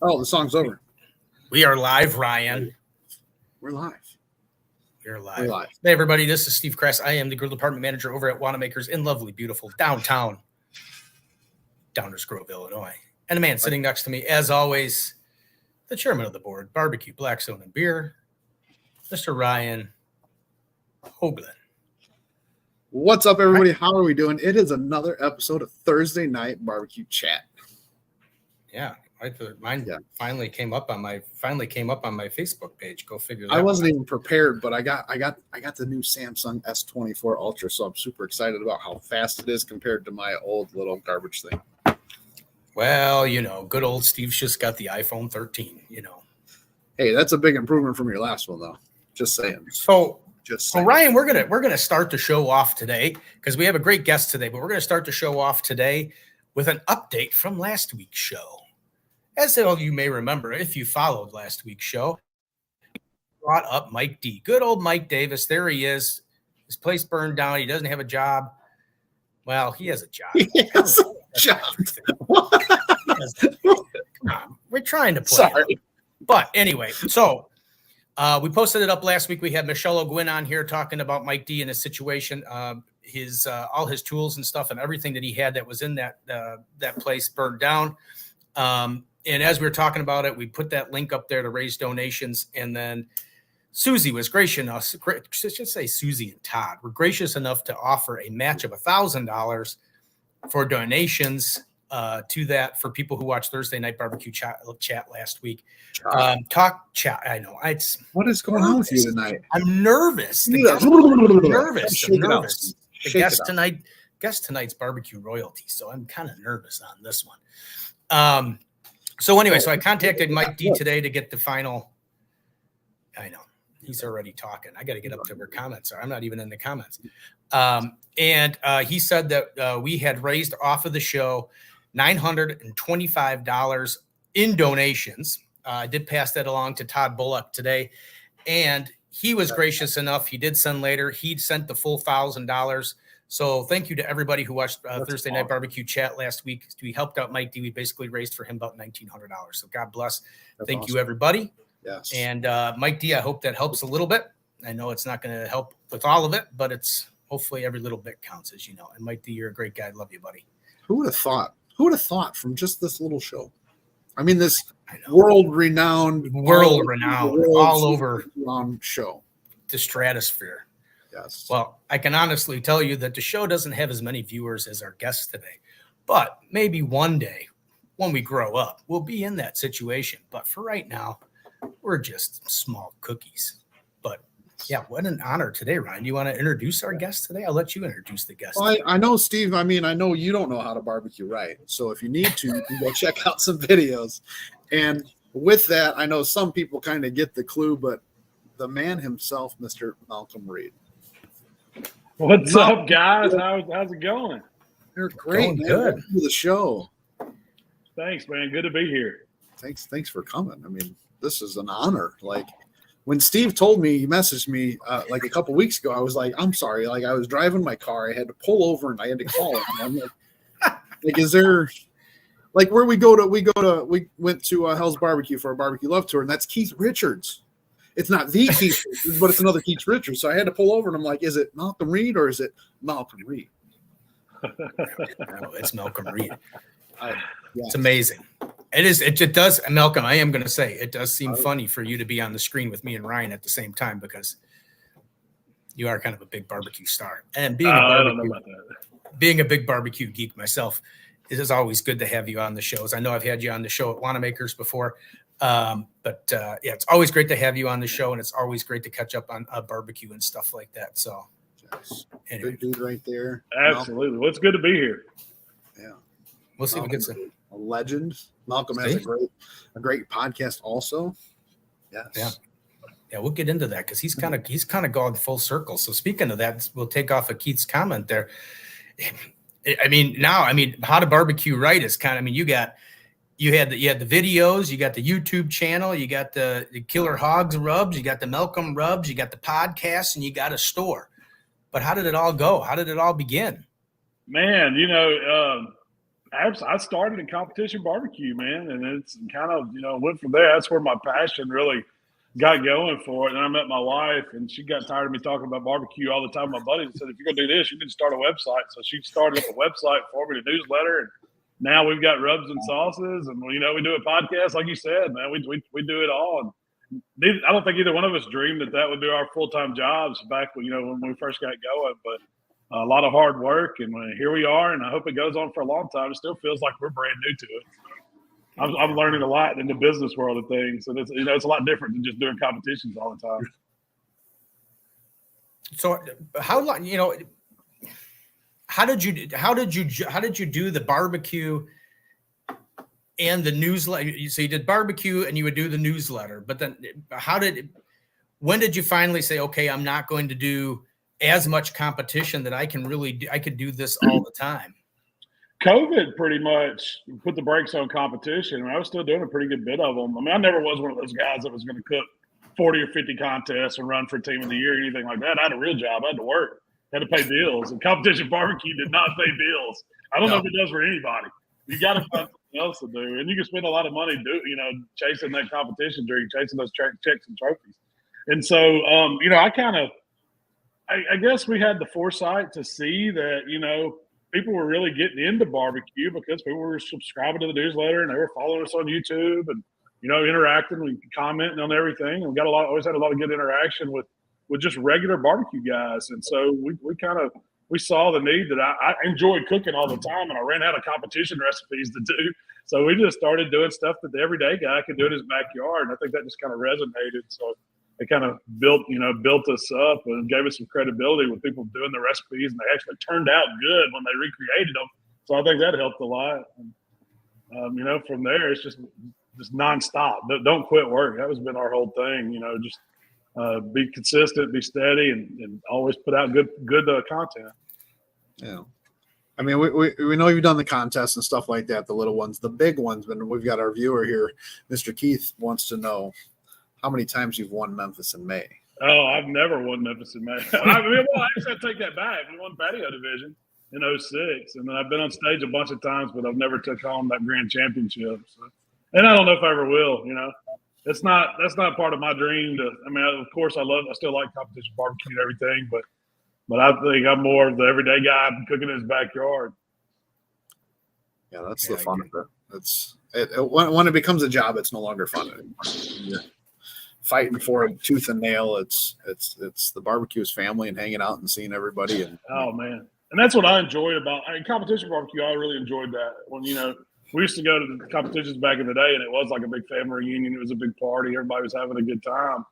Oh, the song's over. We are live, Ryan. We're live. We're live. Hey, everybody. This is Steve Kress. I am the grill department manager over at Wanamaker's in lovely, beautiful downtown Downers Grove, Illinois. And the man sitting next to me, as always, the chairman of the board, Barbecue, Blackstone, and Beer, Mr. Ryan Hoagland. What's up, everybody? How are we doing? It is another episode of Thursday Night Barbecue Chat. Yeah, mine finally came up on my Facebook page. Go figure that. I wasn't even prepared, but I got the new Samsung S24 Ultra, so I'm super excited about how fast it is compared to my old little garbage thing. Well, good old Steve's just got the iPhone 13. Hey, that's a big improvement from your last one, though. Just saying. So Ryan, we're gonna start the show off today because we have a great guest today. But we're gonna start the show off today with an update from last week's show. As all you may remember, if you followed last week's show, brought up Mike D. Good old Mike Davis. There he is. His place burned down. He doesn't have a job. Well, he has a job. He has a job. Come on. We're trying to play. Sorry. But anyway, so we posted it up last week. We had Michelle O'Gwin on here talking about Mike D and his situation, his all his tools and stuff and everything that he had that was in that place burned down. And as we were talking about it, we put that link up there to raise donations. And then Susie was gracious enough, I should say Susie and Todd were gracious enough to offer a match of $1,000 for donations to that for people who watched Thursday Night Barbecue chat last week. Talk chat. I know. What is going on with you tonight? I'm nervous. I'm nervous. The guest tonight's barbecue royalty, so I'm kind of nervous on this one. So anyway, so I contacted Mike D today to get the final. I know he's already talking. I got to get up to where comments are. I'm not even in the comments. And he said that we had raised off of the show $925 in donations. I did pass that along to Todd Bullock today, and he was gracious enough. He did send later. He sent the full $1,000. So thank you to everybody who watched Thursday Night Barbecue Chat last week. We helped out Mike D. We basically raised for him about $1,900. So God bless. Thank you, everybody. Yes. And Mike D., I hope that helps a little bit. I know it's not going to help with all of it, but it's hopefully every little bit counts, as you know. And Mike D., you're a great guy. Love you, buddy. Who would have thought? Who would have thought from just this little show? I mean, this world-renowned, all over show, the stratosphere. Yes. Well, I can honestly tell you that the show doesn't have as many viewers as our guests today, but maybe one day when we grow up, we'll be in that situation. But for right now, we're just small cookies. But yeah, what an honor today, Ryan. Do you want to introduce our guest today? I'll let you introduce the guest. Well, I know, Steve. I mean, I know you don't know how to barbecue right. So if you need to, you can go check out some videos. And with that, I know some people kind of get the clue, but the man himself, Mr. Malcom Reed. What's up, guys? How's it going? You're great. Good. Welcome to the show. Thanks, man. Good to be here. Thanks for coming. I mean, this is an honor. Like when Steve told me, he messaged me like a couple weeks ago. I was like, I'm sorry. Like I was driving my car. I had to pull over and I had to call him. I'm like, is there like where we went to Hell's Barbecue for a barbecue love tour, and that's Keith Richards. It's not the Keith Richards, but it's another Keith Richards. So I had to pull over, and I'm like, is it Malcom Reed or is it Malcom Reed? No, it's Malcom Reed. Yeah. It's amazing. It is. It does, Malcom. I am going to say it does seem funny for you to be on the screen with me and Ryan at the same time because you are kind of a big barbecue star. And being a big barbecue geek myself, it is always good to have you on the shows. I know I've had you on the show at Wanamaker's before. But it's always great to have you on the show, and it's always great to catch up on barbecue and stuff like that. So, anyway. Big dude right there. Absolutely. Well, it's good to be here. Yeah, we'll see if we get some. A legend. Malcom has a great podcast also. Yes. Yeah, we'll get into that because he's kind of gone full circle. So speaking of that, we'll take off of Keith's comment there. I mean, how to barbecue right is kind of. I mean, you had the videos, you got the YouTube channel, you got the Killer Hogs rubs, you got the Malcom rubs, you got the podcast, and you got a store. But how did it all go? How did it all begin? Man, I started in competition barbecue, man, and it's kind of went from there. That's where my passion really got going for it. And I met my wife, and she got tired of me talking about barbecue all the time. My buddies said, "If you're gonna do this, you need to start a website." So she started up a website for me, a newsletter, and now we've got rubs and sauces, and we do a podcast, like you said, man. We do it all. And I don't think either one of us dreamed that would be our full-time jobs back when we first got going, but a lot of hard work, and here we are, and I hope it goes on for a long time. It still feels like we're brand new to it. I'm learning a lot in the business world of things, and it's a lot different than just doing competitions all the time. So how long, how did you do the barbecue and the newsletter? So you did barbecue and you would do the newsletter, but then when did you finally say, okay, I'm not going to do as much competition that I could do this all the time? COVID pretty much put the brakes on competition. I was still doing a pretty good bit of them. I mean, I never was one of those guys that was going to cook 40 or 50 contests and run for team of the year or anything like that. I had a real job. I had to work, had to pay bills. And competition barbecue did not pay bills. I don't know if it does for anybody. You got to find something else to do. And you can spend a lot of money chasing that competition dream, chasing those checks and trophies. And so, I guess we had the foresight to see that, people were really getting into barbecue because people were subscribing to the newsletter and they were following us on YouTube and, interacting and commenting on everything. And we always had a lot of good interaction with just regular barbecue guys. And so we saw the need that I enjoyed cooking all the time, and I ran out of competition recipes to do. So we just started doing stuff that the everyday guy could do in his backyard. And I think that just kind of resonated. So it kind of built us up and gave us some credibility with people doing the recipes, and they actually turned out good when they recreated them. So I think that helped a lot. And, from there, it's just nonstop. Don't quit work. That has been our whole thing. Just be consistent, be steady, and always put out good content. Yeah. I mean, we know you've done the contests and stuff like that, the little ones, the big ones, but we've got our viewer here. Mr. Keith wants to know how many times you've won Memphis in May. Oh, I've never won Memphis in May. I actually take that back. We won patio division in 2006, and then I've been on stage a bunch of times, but I've never took home that grand championship. So, and I don't know if I ever will. That's not part of my dream. Of course, I still like competition barbecue and everything, but I think I'm more of the everyday guy cooking in his backyard. Yeah, that's the fun of it. When it becomes a job, it's no longer fun anymore. Yeah. Fighting for it tooth and nail. It's the barbecue's family and hanging out and seeing everybody. Oh man, and that's what I enjoyed about competition barbecue. I really enjoyed that when we used to go to the competitions back in the day, and it was like a big family reunion. It was a big party. Everybody was having a good time.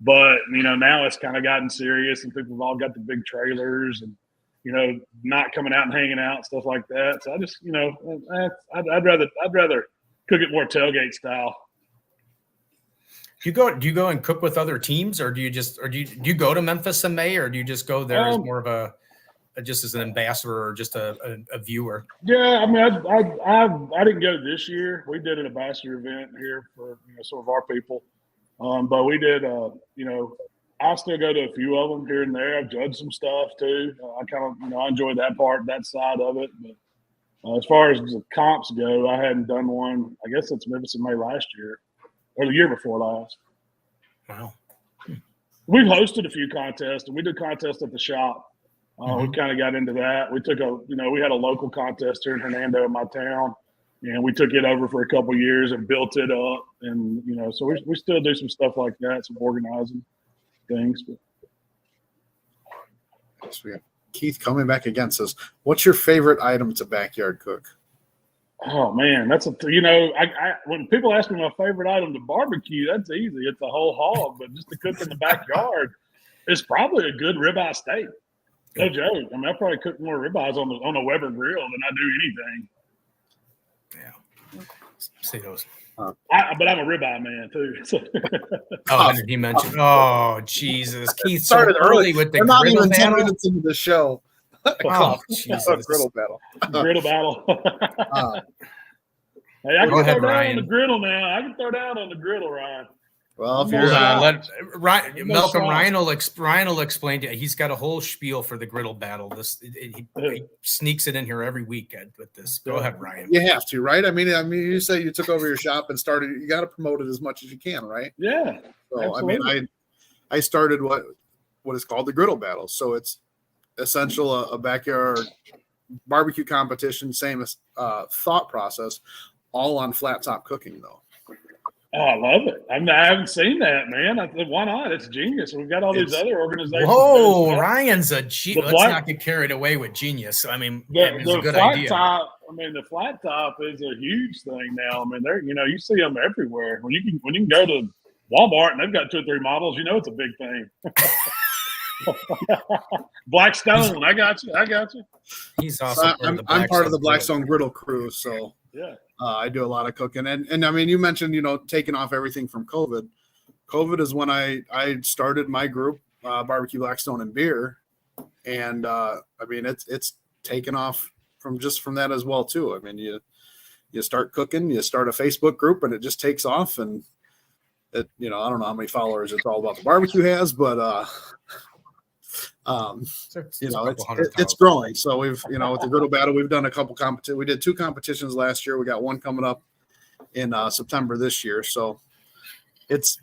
But now it's kind of gotten serious, and people have all got the big trailers and not coming out and hanging out and stuff like that. So I just I'd rather cook it more tailgate style. Do you go and cook with other teams, or do you go to Memphis in May, or do you just go there as more of just as an ambassador or just a viewer? Yeah, I mean, I didn't go this year. We did an ambassador event here for some of our people, but we did. I still go to a few of them here and there. I've judged some stuff too. I kind of I enjoy that side of it. But as far as the comps go, I hadn't done one. I guess it's Memphis in May last year. Or the year before last. Wow. We've hosted a few contests, and we did contests at the shop. We kind of got into that. We took we had a local contest here in Hernando in my town, and we took it over for a couple of years and built it up. And, so we still do some stuff like that, some organizing things. But. So we got Keith coming back again, says, what's your favorite item to backyard cook? Oh man, that's when people ask me my favorite item to barbecue, that's easy. It's a whole hog, but just to cook in the backyard, it's probably a good ribeye steak. No joke. I mean, I probably cook more ribeyes on a Weber grill than I do anything. Yeah. See those. But I'm a ribeye man too. So. He mentioned. Oh Jesus, Keith started early with the We're not griddle even 10 battle? minutes into the show. Oh, Jesus. Griddle battle. Griddle battle. Hey, I can throw down on the griddle now. I can throw down on the griddle, Ryan. Well, if Hold you're on, let Malcolm shot. Ryan will explain to you. He's got a whole spiel for the griddle battle. He sneaks it in here every week with this. Go ahead, Ryan. you have to, right? I mean, you say you took over your shop and started. You got to promote it as much as you can, right? Yeah. So absolutely. I mean, I started what is called the griddle battle. So it's essential a backyard barbecue competition, same as thought process, all on flat top cooking though. Oh, I love it. I haven't seen that, man. I thought, why not? It's genius. We've got all these other organizations. Whoa, Ryan's a genius. Let's black- not get carried away with genius. I mean, it's the a good flat idea. top. I mean, the flat top is a huge thing now. I mean, you see them everywhere. When you can go to Walmart and they've got 2 or 3 models, it's a big thing. Blackstone, I got you. He's also I'm part of the Blackstone Griddle crew, so yeah. I do a lot of cooking, and I mean, you mentioned taking off everything from COVID. COVID is when I started my group, Barbecue Blackstone and Beer, and I mean it's taken off from that as well too. I mean you start cooking, you start a Facebook group, and it just takes off, and it I don't know how many followers It's All About the Barbecue has, but it's growing. So we've with the griddle battle, we've done a couple competitions. We did 2 competitions last year. We got one coming up in September this year. So it's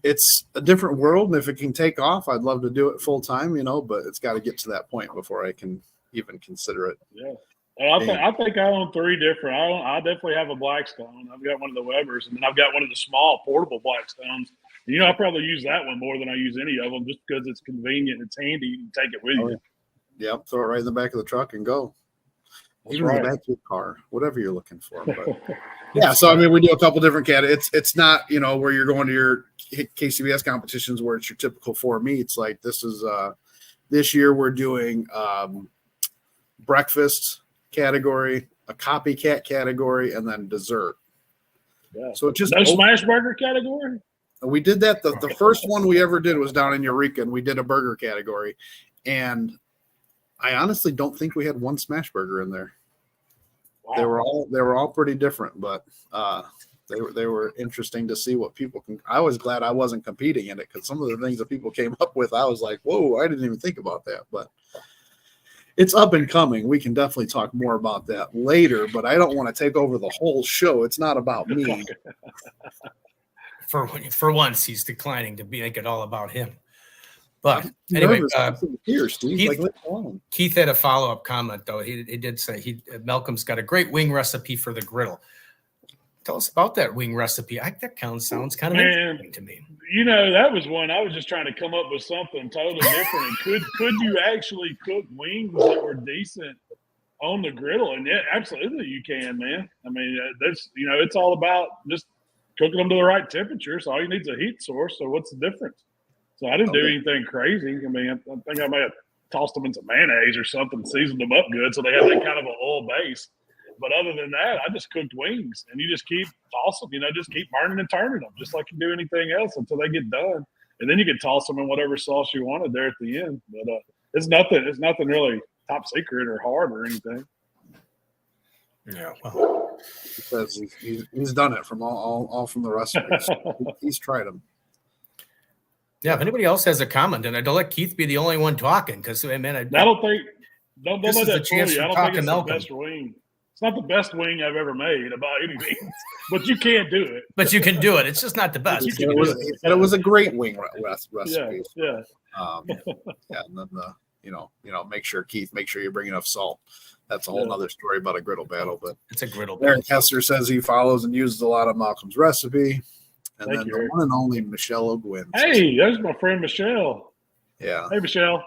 a different world, and if it can take off, I'd love to do it full time. But it's got to get to that point before I can even consider it. Yeah. Well, I think I own 3 different. I definitely have a Blackstone. I've got one of the Webers, and then I've got one of the small portable Blackstones. I probably use that one more than I use any of them, just because it's convenient, it's handy, you can take it with you. Yep, throw it right in the back of the truck and go. That's Even right. in the back of your car, whatever you're looking for. But yeah, so I mean, we do a couple different categories. It's not where you're going to your KCBS competitions where it's your typical 4 meats. Like this is this year we're doing breakfast category, a copycat category, and then dessert. Yeah. So it's just no smash burger category. We did that. The first one we ever did was down in Eureka, and we did a burger category. And I honestly don't think we had one smash burger in there. Wow. They were all pretty different, but they were interesting to see what people can. I was glad I wasn't competing in it because some of the things that people came up with, I was like, whoa, I didn't even think about that. But it's up and coming. We can definitely talk more about that later, but I don't want to take over the whole show. It's not about me. For once, he's declining to make it all about him. But anyway, Keith had a follow-up comment, though. He did say Malcolm's got a great wing recipe for the griddle. Tell us about that wing recipe. That sounds kind of interesting to me. That was one. I was just trying to come up with something totally different. And could you actually cook wings that were decent on the griddle? And yeah, absolutely you can, man. I mean, that's it's all about just cooking them to the right temperature. So all you need is a heat source. So what's the difference? So I didn't do anything crazy. I mean, I think I may have tossed them in some mayonnaise or something, seasoned them up good so they have that kind of an oil base. But other than that, I just cooked wings, and you just keep tossing, just keep burning and turning them, just like you do anything else until they get done. And then you can toss them in whatever sauce you wanted there at the end. But it's nothing really top secret or hard or anything. Yeah, because he's done it from all from the recipes. He's tried them. Yeah, if anybody else has a comment, and don't let Keith be the only one talking, because don't let that fool you. I don't think it's the best wing. It's not the best wing I've ever made about anything, but you can do it. But you can do it. It's just not the best. It was a great wing recipe. Yeah. And then make sure you bring enough salt. That's a whole other story about a griddle battle, but it's a griddle battle. Aaron Kessler says he follows and uses a lot of Malcolm's recipe. And Thank then you, the one and only Michelle O'Gwin. Hey, there's my friend Michelle. Yeah. Hey, Michelle.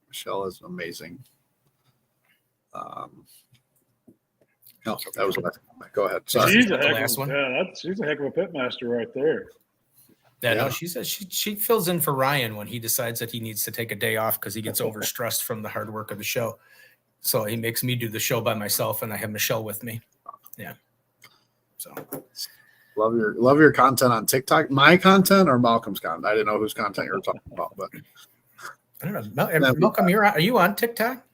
Michelle is amazing. No, that was go ahead. Sorry. She's a heck of a pit master right there. No, she says she fills in for Ryan when he decides that he needs to take a day off because he gets overstressed from the hard work of the show. So he makes me do the show by myself, and I have Michelle with me. Yeah. So love your content on TikTok. My content or Malcolm's content? I didn't know whose content you were talking about, but I don't know. Malcolm, are you on TikTok?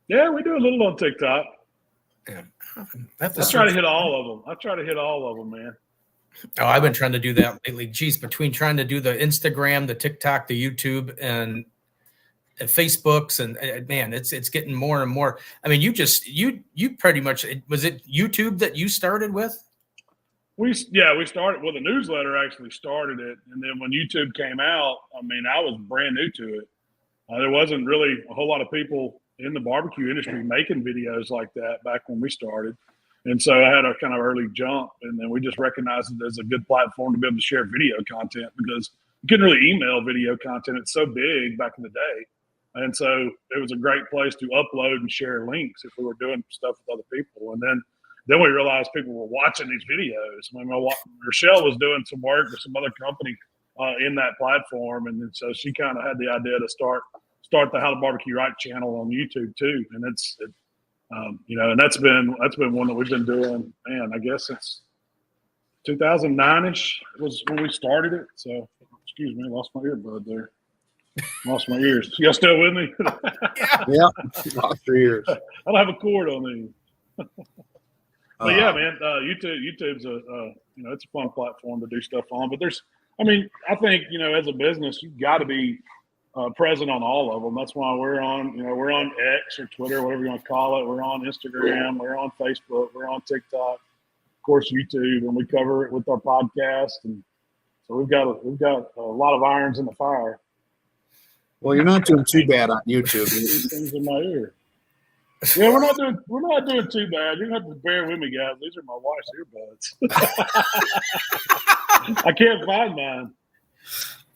Yeah, we do a little on TikTok. Yeah. I try to hit all of them. Man. Oh, I've been trying to do that lately. Geez, between trying to do the Instagram, the TikTok, the YouTube, and Facebooks, and man, it's getting more and more. I mean, you pretty much, was it YouTube that you started with? We started. Well, the newsletter actually started it, and then when YouTube came out, I mean, I was brand new to it. There wasn't really a whole lot of people in the barbecue industry making videos like that back when we started. And so I had a kind of early jump, and then we just recognized it as a good platform to be able to share video content because you couldn't really email video content. It's so big back in the day. And so it was a great place to upload and share links if we were doing stuff with other people. And then we realized people were watching these videos. I mean, Rochelle was doing some work with some other company in that platform. And then, so she kind of had the idea to start the How to Barbecue Right channel on YouTube too. And and that's been one that we've been doing, man, I guess it's 2009-ish was when we started it. So, excuse me, I lost my earbud there. Lost my ears. You guys still with me? Yeah, lost your ears. I don't have a cord on these. But yeah, man, YouTube's it's a fun platform to do stuff on. But I think, as a business, you've got to be present on all of them. That's why we're on X or Twitter, whatever you want to call it. We're on Instagram, we're on Facebook, we're on TikTok, of course, YouTube, and we cover it with our podcast. And so we've got a lot of irons in the fire. Well, you're not doing too bad on YouTube. These things in my ear. Yeah, we're not doing too bad. You're gonna have to bear with me, guys. These are my wife's earbuds. I can't find mine.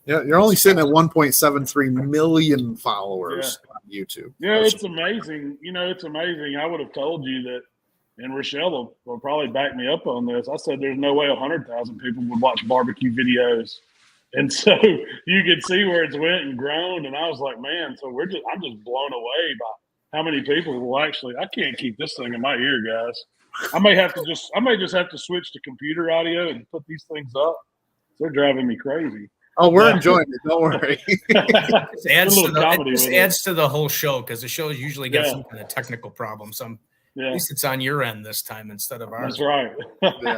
Yeah, you're only sitting at 1.73 million followers on YouTube. Yeah, it's amazing. It's amazing. I would have told you that, and Rochelle will probably back me up on this. I said there's no way 100,000 people would watch barbecue videos. And so you could see where it's went and grown. And I was like, man, so I'm just blown away by how many people will actually, I can't keep this thing in my ear, guys. I may just have to switch to computer audio and put these things up. They're driving me crazy. Oh, we're enjoying it. Don't worry. It adds to the whole show because the show usually gets some kind of technical problem. So at least it's on your end this time instead of ours. That's right. Yeah.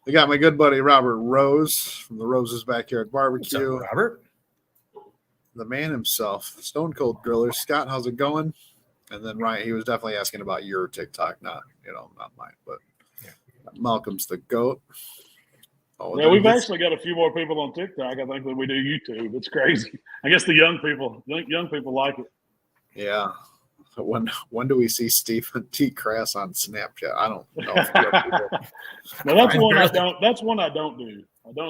I got my good buddy Robert Rose from the Rose's Backyard Barbecue. What's up, Robert? The man himself, Stone Cold Griller. Scott, how's it going? And then Ryan, he was definitely asking about your TikTok, not mine, but Malcolm's the GOAT. Oh, yeah, we've actually got a few more people on TikTok, I think, than we do YouTube. It's crazy. I guess the young people like it. Yeah. When do we see Stephen T. Crass on Snapchat? I don't know. No, that's one I don't do.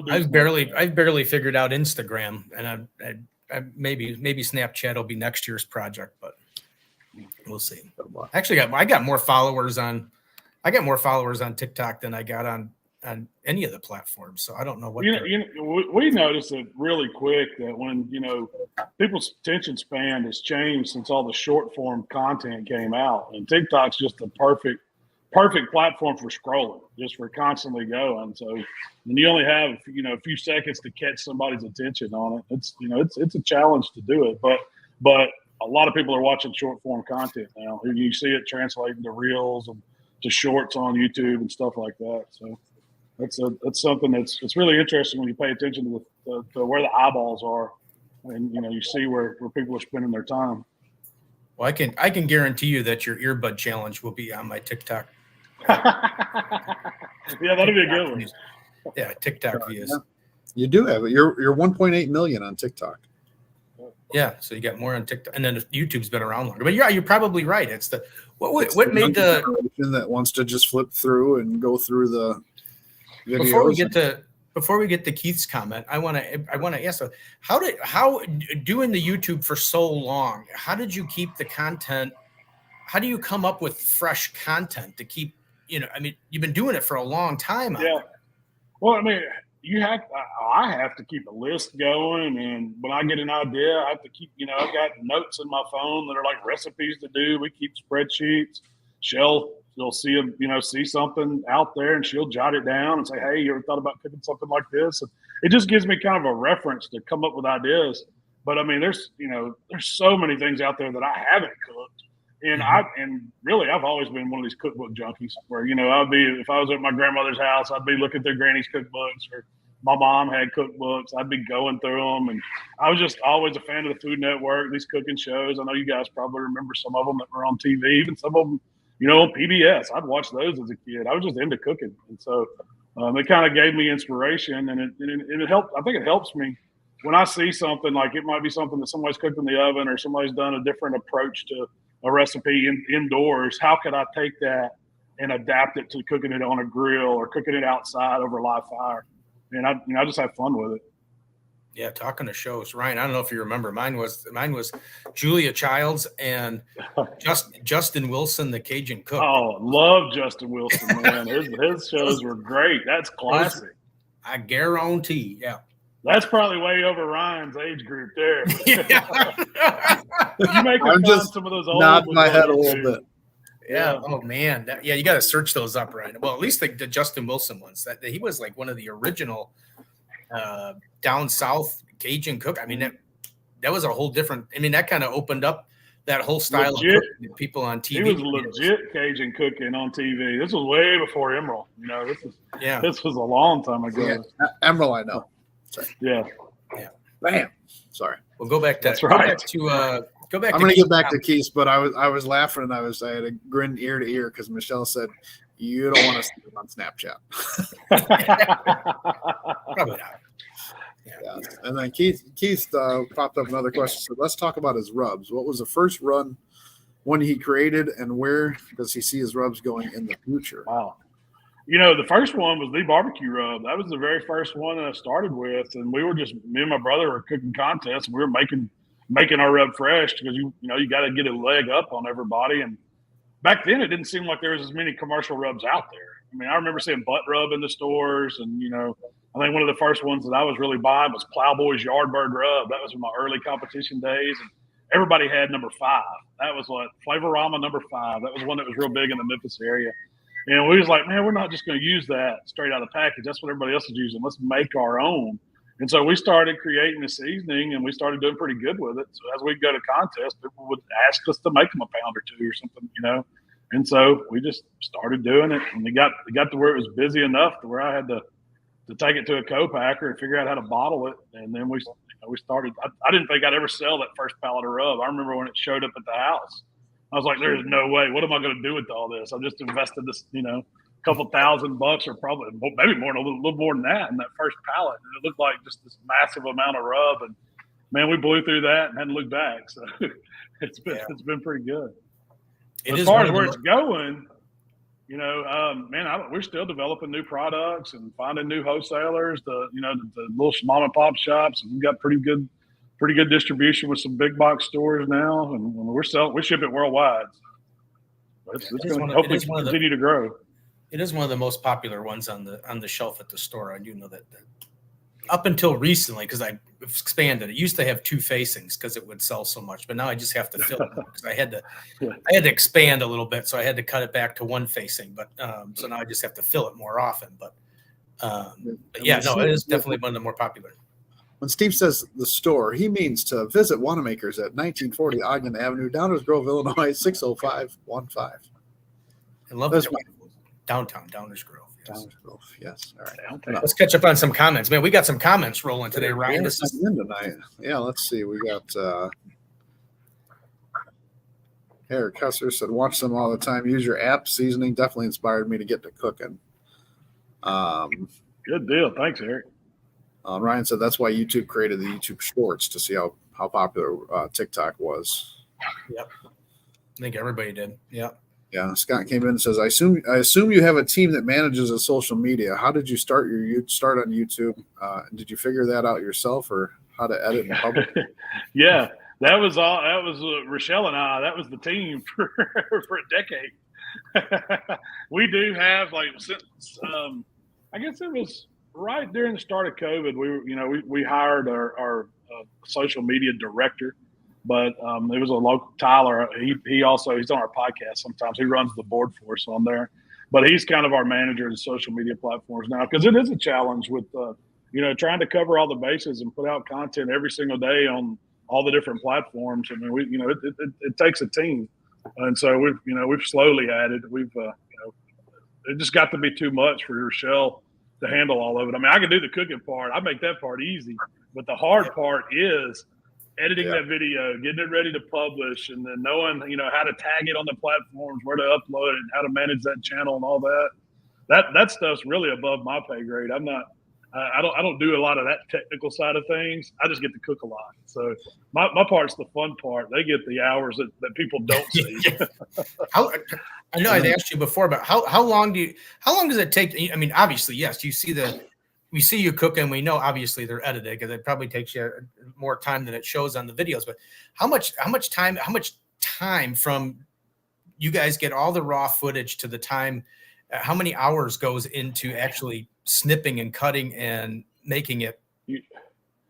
I've barely figured out Instagram, and I maybe Snapchat will be next year's project, but we'll see. Actually, I got more followers on TikTok than I got on any of the platforms. So I don't know what we noticed it really quick that when people's attention span has changed since all the short form content came out, and TikTok's just the perfect platform for scrolling, just for constantly going. So when you only have a few seconds to catch somebody's attention on it, it's a challenge to do it. But a lot of people are watching short form content now. You see it translating to reels and to shorts on YouTube and stuff like that. So that's something it's really interesting when you pay attention to where the eyeballs are, and you see where people are spending their time. Well, I can guarantee you that your earbud challenge will be on my TikTok. Yeah, that'll be a good one. Yeah, TikTok views. Yeah. You do have it. You're 1.8 million on TikTok. Yeah, so you got more on TikTok, and then YouTube's been around longer. But you're probably right. It's the what made the generation that wants to just flip through and go through the videos. Before we get to Keith's comment, I want to ask, how doing the YouTube for so long, how did you keep the content? How do you come up with fresh content to keep? You've been doing it for a long time. Yeah. Well, I have to keep a list going, and when I get an idea, I have to keep. I've got notes in my phone that are like recipes to do. We keep spreadsheets. She'll see something out there, and she'll jot it down and say, "Hey, you ever thought about cooking something like this?" And it just gives me kind of a reference to come up with ideas. But there's so many things out there that I haven't cooked And I've always been one of these cookbook junkies where, if I was at my grandmother's house, I'd be looking through Granny's cookbooks, or my mom had cookbooks. I'd be going through them. And I was just always a fan of the Food Network, these cooking shows. I know you guys probably remember some of them that were on TV, even some of them, on PBS. I'd watch those as a kid. I was just into cooking. And so it kind of gave me inspiration, and it helped. I think it helps me when I see something, like it might be something that somebody's cooked in the oven, or somebody's done a different approach to a recipe indoors. How could I take that and adapt it to cooking it on a grill or cooking it outside over a live fire? And I just have fun with it. Yeah, talking to shows, Ryan. I don't know if you remember. Mine was Julia Childs and Justin Wilson, the Cajun cook. Oh, love Justin Wilson, man. His shows were great. That's classic. I guarantee. Yeah. That's probably way over Ryan's age group there. Yeah. You make I'm just some of those old nodding my head a little bit. Yeah. Oh man. You got to search those up, Ryan. Well, at least the Justin Wilson ones. That he was like one of the original down south Cajun cook. I mean, that was a whole different. I mean, that kind of opened up that whole style of cooking to people on TV. He was legit Cajun cooking on TV. This was way before Emerald. This was a long time ago. Yeah. Emerald, I know. Sorry. Yeah. Bam. Sorry. We'll go back to. That's right. Go back. I'm going to get back to Keith, but I was laughing and I had a grin ear to ear because Michelle said, "You don't want to see it on Snapchat." Probably not. Yeah. And then Keith popped up another question. So let's talk about his rubs. What was the first one he created, and where does he see his rubs going in the future? Wow. The first one was the barbecue rub. That was the very first one that I started with, and me and my brother were cooking contests, and we were making our rub fresh because you got to get a leg up on everybody. And back then, it didn't seem like there was as many commercial rubs out there. I mean, I remember seeing butt rub in the stores, and I think one of the first ones that I was really buying was Plowboy's Yardbird rub. That was in my early competition days, and everybody had number 5. That was what Flavorama number 5. That was one that was real big in the Memphis area. And we was like, man, we're not just going to use that straight out of the package. That's what everybody else is using. Let's make our own. And so we started creating the seasoning, and we started doing pretty good with it. So as we go to contests, people would ask us to make them a pound or two or something, And so we just started doing it, and it got to where it was busy enough to where I had to take it to a co-packer and figure out how to bottle it. And then we started. I didn't think I'd ever sell that first pallet of rub. I remember when it showed up at the house. I was like, there's no way. What am I going to do with all this? I just invested this, couple $1,000 or probably maybe more, a little more than that in that first pallet. And it looked like just this massive amount of rub. And man, we blew through that and hadn't looked back. So it's been pretty good. As far as where it's going, we're still developing new products and finding new wholesalers, the little mom and pop shops. And we've got pretty good distribution with some big box stores now, and we ship it worldwide. It's going to hopefully continue to grow. It is one of the most popular ones on the shelf at the store. I do know that up until recently, because I expanded. It used to have 2 facings because it would sell so much, but now I just have to fill it because I had to expand a little bit, so I had to cut it back to 1 facing. But so now I just have to fill it more often. But it is definitely one of the more popular. When Steve says the store, he means to visit Wanamaker's at 1940 Ogden Avenue, Downers Grove, Illinois, 60515. I love it. Downtown Downers Grove. Yes. Downers Grove, yes. All right. Okay. Let's catch up on some comments. Man, we got some comments rolling today, Ryan. This is tonight. Yeah, let's see. We got Eric Husser said, watch them all the time. Use your app. Seasoning definitely inspired me to get to cooking. Good deal. Thanks, Eric. Ryan said that's why YouTube created the YouTube Shorts to see how popular TikTok was. Yep. I think everybody did. Yep. Yeah. Scott came in and says, I assume you have a team that manages a social media. How did you start on YouTube? Did you figure that out yourself, or how to edit and publish? Yeah, that was all. That was Rochelle and I. That was the team for a decade. We do have since I guess it was right during the start of COVID. We hired our social media director. But it was a local Tyler. He's on our podcast sometimes. He runs the board for us on there. But he's kind of our manager of the social media platforms now, because it is a challenge with trying to cover all the bases and put out content every single day on all the different platforms. I mean, it takes a team. And so we've slowly added. It just got to be too much for Rochelle to handle all of it. I mean, I can do the cooking part. I make that part easy, but the hard part is editing that video, getting it ready to publish, and then knowing, how to tag it on the platforms, where to upload it, how to manage that channel and all that. That stuff's really above my pay grade. I don't do a lot of that technical side of things. I just get to cook a lot. So my part's the fun part. They get the hours that people don't see. I know I'd asked you before, but how long does it take? I mean, obviously, yes, we see you cook and we know obviously they're edited because it probably takes you more time than it shows on the videos. But how much time from you guys get all the raw footage to the time, how many hours goes into actually snipping and cutting and making it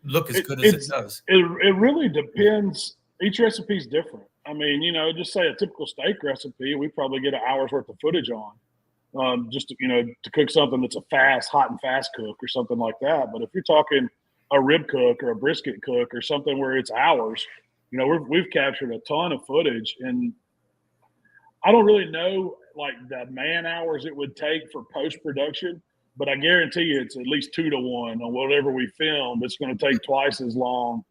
look as good as it does? It really depends. Each recipe is different. I mean, just say a typical steak recipe, we probably get an hour's worth of footage on, just to cook something that's a hot and fast cook or something like that. But if you're talking a rib cook or a brisket cook or something where it's hours, we've captured a ton of footage, and I don't really know like the man hours it would take for post production, but I guarantee you it's at least 2 to 1 on whatever we filmed. It's going to take twice as long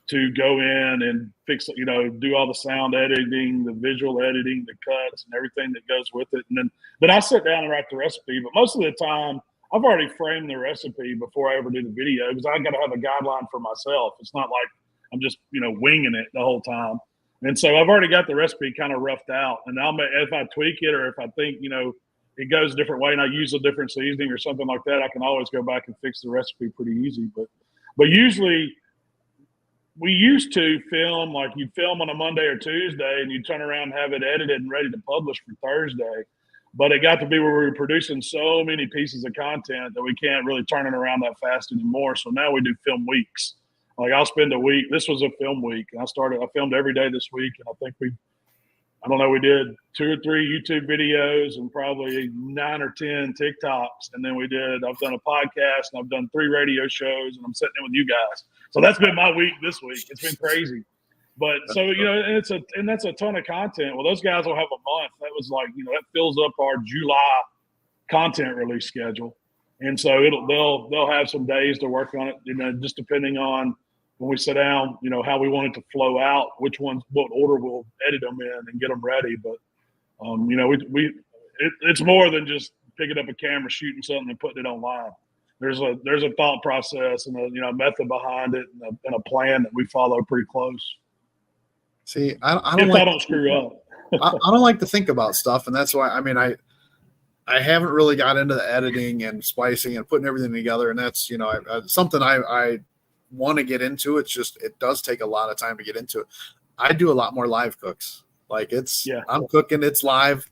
to go in and fix, do all the sound editing, the visual editing, the cuts, and everything that goes with it. And then I sit down and write the recipe. But most of the time, I've already framed the recipe before I ever do the video because I got to have a guideline for myself. It's not like I'm just, winging it the whole time. And so I've already got the recipe kind of roughed out. And if I tweak it or if I think, it goes a different way and I use a different seasoning or something like that, I can always go back and fix the recipe pretty easy. But usually we used to film, like you'd film on a Monday or Tuesday and you'd turn around and have it edited and ready to publish for Thursday. But it got to be where we were producing so many pieces of content that we can't really turn it around that fast anymore. So now we do film weeks. Like I'll spend a week. This was a film week. And I filmed every day this week. And I think we did 2 or 3 YouTube videos and probably 9 or 10 TikToks. And then I've done a podcast and I've done 3 radio shows and I'm sitting in with you guys. So that's been my week this week. It's been crazy. But so, and that's a ton of content. Well, those guys will have a month. That was like, that fills up our July content release schedule. And so they'll have some days to work on it, just depending on when we sit down, how we want it to flow out, what order we'll edit them in and get them ready. But, it's more than just picking up a camera, shooting something and putting it online. There's a thought process and a method behind it and a plan that we follow pretty close. See, I don't screw up. I don't like to think about stuff, and that's why I haven't really got into the editing and splicing and putting everything together, and that's something I want to get into. It's just it does take a lot of time to get into it. I do a lot more live cooks. Like I'm cooking, it's live,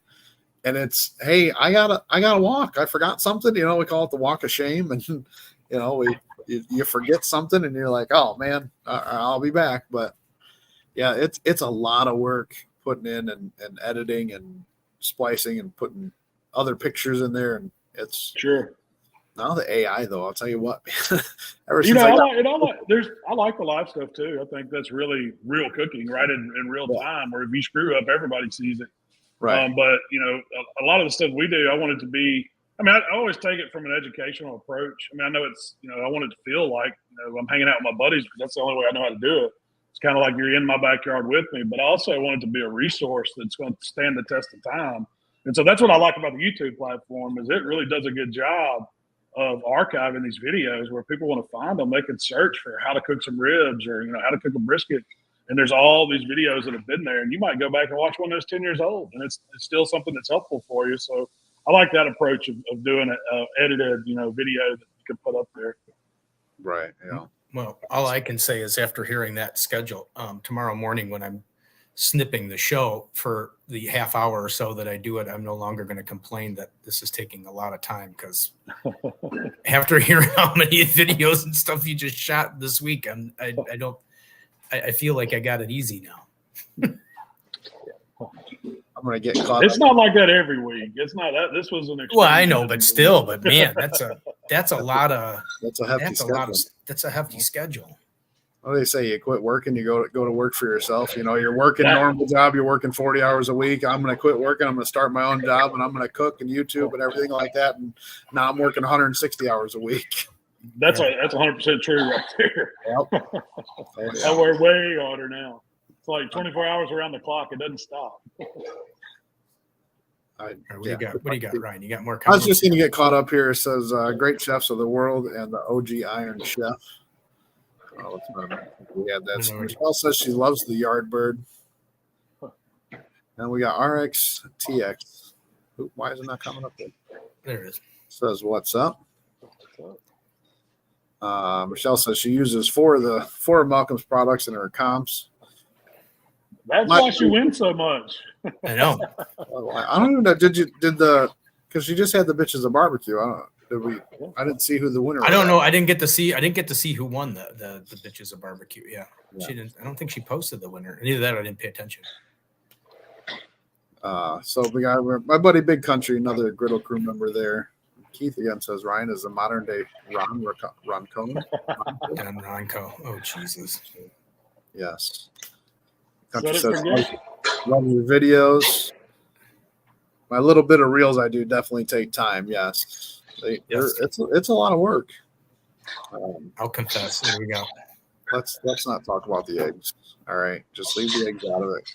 and it's hey, I gotta walk. I forgot something. We call it the walk of shame, and you forget something, and you're like, oh man, I'll be back. But yeah, it's a lot of work putting in and editing and splicing and putting other pictures in there, and it's sure. Now the AI though, I'll tell you what. I like the live stuff too. I think that's really real cooking, right in real time. Where if you screw up, everybody sees it. Right. But a lot of the stuff we do, I want it to be. I mean, I always take it from an educational approach. I mean, I know it's I want it to feel like I'm hanging out with my buddies because that's the only way I know how to do it. It's kind of like you're in my backyard with me, but I also want it to be a resource that's going to stand the test of time. And so that's what I like about the YouTube platform is it really does a good job of archiving these videos where people want to find them. They can search for how to cook some ribs or, how to cook a brisket. And there's all these videos that have been there and you might go back and watch one that's 10 years old and it's still something that's helpful for you. So I like that approach of doing an edited, video that you can put up there. Right. Yeah. Well, all I can say is after hearing that schedule, tomorrow morning when I'm snipping the show for the half hour or so that I do it, I'm no longer going to complain that this is taking a lot of time because after hearing how many videos and stuff you just shot this week, I feel like I got it easy now. I'm going to get caught. It's not like that every week. It's not that. This was an. Well, I know, but still, man, that's a lot of. That's a hefty schedule. That's a hefty schedule. what do they say? You quit working, you go to work for yourself. You know, you're working a normal job, you're working 40 hours a week. I'm going to quit working. I'm going to start my own job, and I'm going to cook and YouTube and everything like that. And now I'm working 160 hours a week. That's 100% true right there. Yep. I work way harder now. It's like 24 hours around the clock. It doesn't stop. What do you got, Ryan? You got more comments? I was just going to get caught up here. It says, great chefs of the world and the OG Iron Chef. Oh, we had that. Michelle says she loves the Yardbird. And we got RXTX. Why is it not coming up there? There it is. Says, what's up? Michelle says she uses four of Malcom's products in her comps. That's why she wins so much. I know. I don't even know. Because she just had the bitches of barbecue. I didn't see who the winner was. I don't know. I didn't get to see who won the bitches of barbecue. Yeah. She didn't. I don't think she posted the winner. And either that or I didn't pay attention. So we got my buddy Big Country, another Griddle crew member there. Keith again says Ryan is a modern day Ron Cohn. Ron Cohn. Oh Jesus. Yes. Country says love your videos. My little bit of reels I do definitely take time. Yes. It's a lot of work. I'll confess. Here we go. Let's not talk about the eggs. All right, just leave the eggs out of it.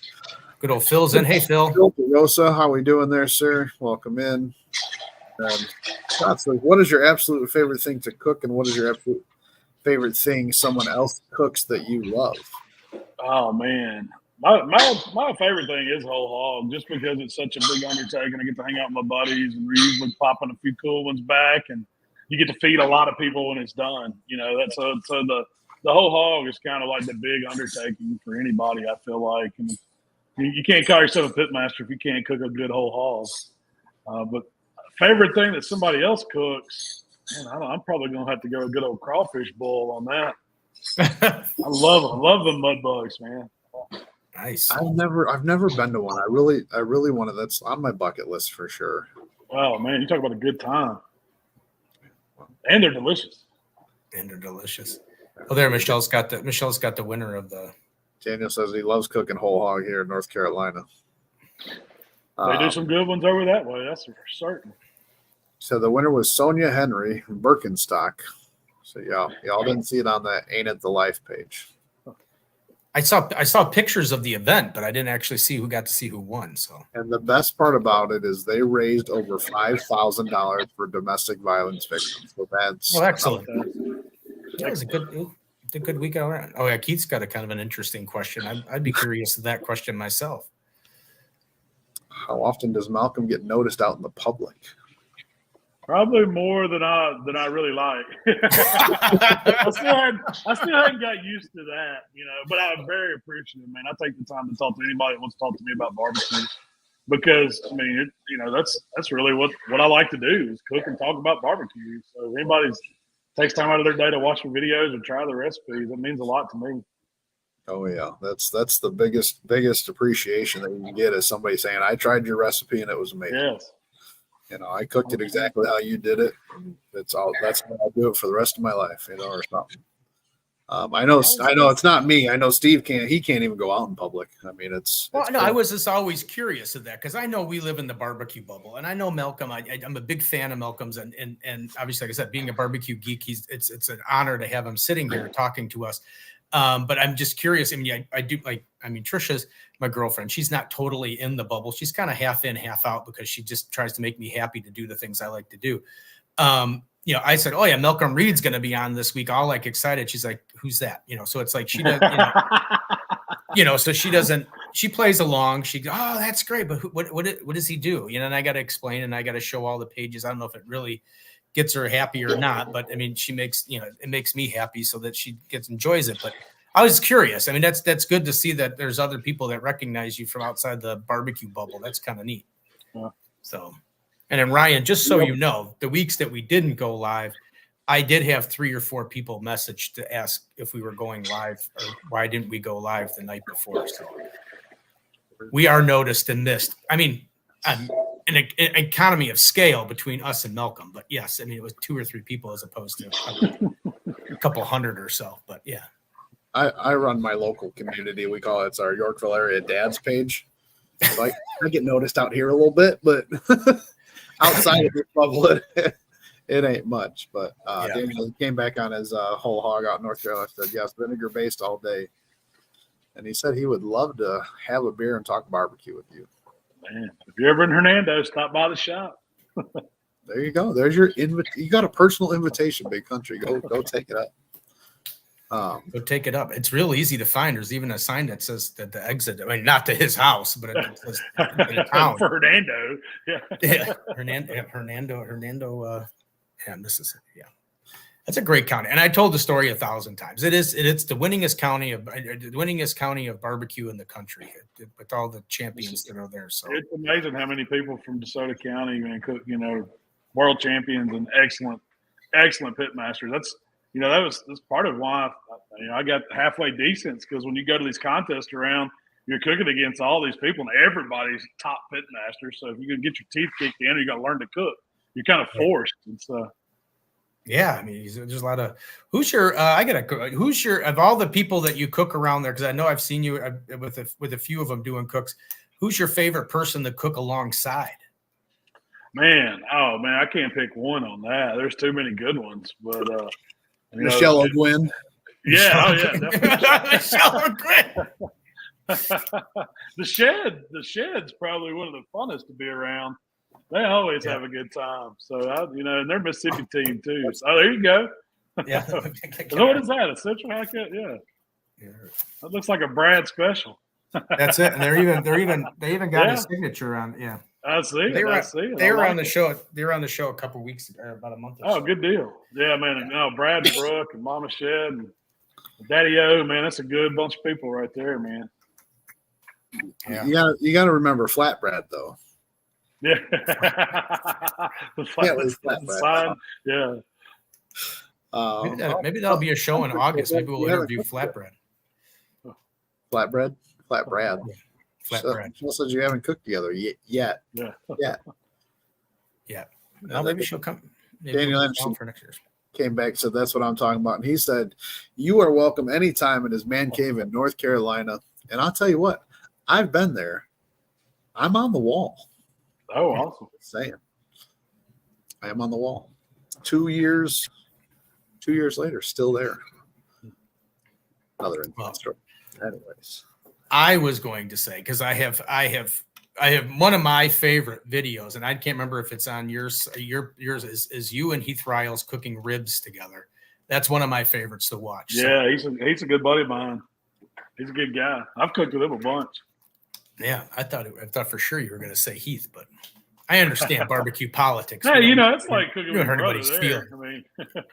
Good old Phil's in. Hey, Phil. Phil Rosa, how we doing there, sir? Welcome in. What is your absolute favorite thing to cook, and what is your absolute favorite thing someone else cooks that you love? Oh man, my favorite thing is whole hog, just because it's such a big undertaking. I get to hang out with my buddies, and we're usually popping a few cool ones back, and you get to feed a lot of people when it's done. You know, that's so the whole hog is kind of like the big undertaking for anybody. I feel like, and you can't call yourself a pitmaster if you can't cook a good whole hog. But favorite thing that somebody else cooks, man, I'm probably gonna have to go a good old crawfish boil on that. I love the mud bugs, man. Nice. I've never been to one. I really want to. That's on my bucket list for sure. Oh man, you talk about a good time. And they're delicious. Oh, there, Michelle's got the winner of the. Daniel says he loves cooking whole hog here in North Carolina. They do some good ones over that way. That's for certain. So the winner was Sonia Henry from Birkenstock. So y'all didn't see it on that Ain't It the Life page. I saw pictures of the event, but I didn't actually see who got to see who won. So. And the best part about it is they raised over $5,000 for domestic violence victims. So that's excellent. That was a good week all around. Oh yeah, Keith's got a kind of an interesting question. I'd be curious of that question myself. How often does Malcom get noticed out in the public? Probably more than I really like. I still hadn't got used to that, you know. But I'm very appreciative, man. I take the time to talk to anybody that wants to talk to me about barbecue, because I mean, that's really what I like to do is cook and talk about barbecue. So if anybody takes time out of their day to watch the videos or try the recipes, it means a lot to me. Oh yeah, that's the biggest appreciation that you can get is somebody saying, "I tried your recipe and it was amazing." Yes. You know, I cooked it exactly how you did it. That's all. That's how I'll do it for the rest of my life, you know, or something. I know it's not me. I know Steve can't. He can't even go out in public. I mean, it's no. I was just always curious of that because I know we live in the barbecue bubble, and I know Malcom. I'm a big fan of Malcom's, and obviously, like I said, being a barbecue geek, it's an honor to have him sitting here talking to us. But I'm just curious. I mean, Trisha's my girlfriend. She's not totally in the bubble. She's kind of half in, half out because she just tries to make me happy to do the things I like to do. I said, "Oh yeah, Malcom Reed's going to be on this week." All like excited. She's like, "Who's that?" So it's like she does, so she doesn't. She plays along. She goes, "Oh, that's great," but what does he do? And I got to explain and I got to show all the pages. I don't know if it really gets her happy or not, but I mean, she makes, it makes me happy so that she enjoys it. But I was curious. I mean, that's good to see that there's other people that recognize you from outside the barbecue bubble. That's kind of neat. Yeah. So, and then Ryan, just so you know, the weeks that we didn't go live, I did have 3 or 4 people message to ask if we were going live or why didn't we go live the night before. So we are noticed and missed. I mean, an economy of scale between us and Malcom, but yes, I mean, it was 2 or 3 people as opposed to a couple hundred or so, but yeah. I run my local community. We call it's our Yorkville area dads page. So I get noticed out here a little bit, but outside of this bubble, it ain't much. But Daniel came back on his whole hog out in North Carolina. I said, yes, vinegar based all day. And he said he would love to have a beer and talk barbecue with you. Man, if you're ever in Hernando, stop by the shop. There you go. There's your you got a personal invitation, Big Country. Go take it up. Go take it up. It's real easy to find. There's even a sign that says that the exit. I mean, not to his house, but it says in the town. For Hernando. Yeah. Hernando. This is it. Yeah. That's a great county. And I told the story 1,000 times. It's the winningest county of barbecue in the country with all the champions that are there. So it's amazing how many people from DeSoto County, man, cook, world champions and excellent pit masters. That's that's part of why I got halfway decent, because when you go to these contests around, you're cooking against all these people and everybody's top pit masters. So if you're gonna get your teeth kicked in, you got to learn to cook. You're kind of forced, and so. Yeah, I mean, there's a lot of who's your of all the people that you cook around there, because I know I've seen you with a few of them doing cooks. Who's your favorite person to cook alongside? Man, I can't pick one on that. There's too many good ones, but Michelle O'Gwin. Yeah, definitely. Michelle O'Gwin. The Shed's probably one of the funnest to be around. They always have a good time. So, and they're Mississippi team too. So, there you go. Yeah. What is that? A Central Hackett? Yeah. That looks like a Brad special. That's it. And they even got his signature on. Yeah. I see. They were on the show. They were on the show a couple of weeks ago, about a month. Oh, good deal. Yeah, man. Brad and Brooke and Mama Shed and Daddy O, man. That's a good bunch of people right there, man. Yeah. You got to remember flatbread though. Yeah. Flatbread. Yeah. Maybe that'll be a show in August. Maybe we'll interview Flatbread. Flatbread. Flatbread. She says you haven't cooked together yet. Yeah. Well, maybe she'll come. Daniel Anderson for next year. Came back, said that's what I'm talking about, and he said you are welcome anytime in his man cave in North Carolina. And I'll tell you what, I've been there. I'm on the wall. Oh, awesome! Saying, I am on the wall. 2 years later, still there. Another story. Anyways, I was going to say, because I have one of my favorite videos, and I can't remember if it's on yours. Yours is you and Heath Riles cooking ribs together. That's one of my favorites to watch. Yeah, he's a good buddy of mine. He's a good guy. I've cooked with him a bunch. Yeah, I thought for sure you were going to say Heath, but I understand barbecue politics. Hey, it's like cooking you don't with hurt your anybody's brother feeling. there. I mean,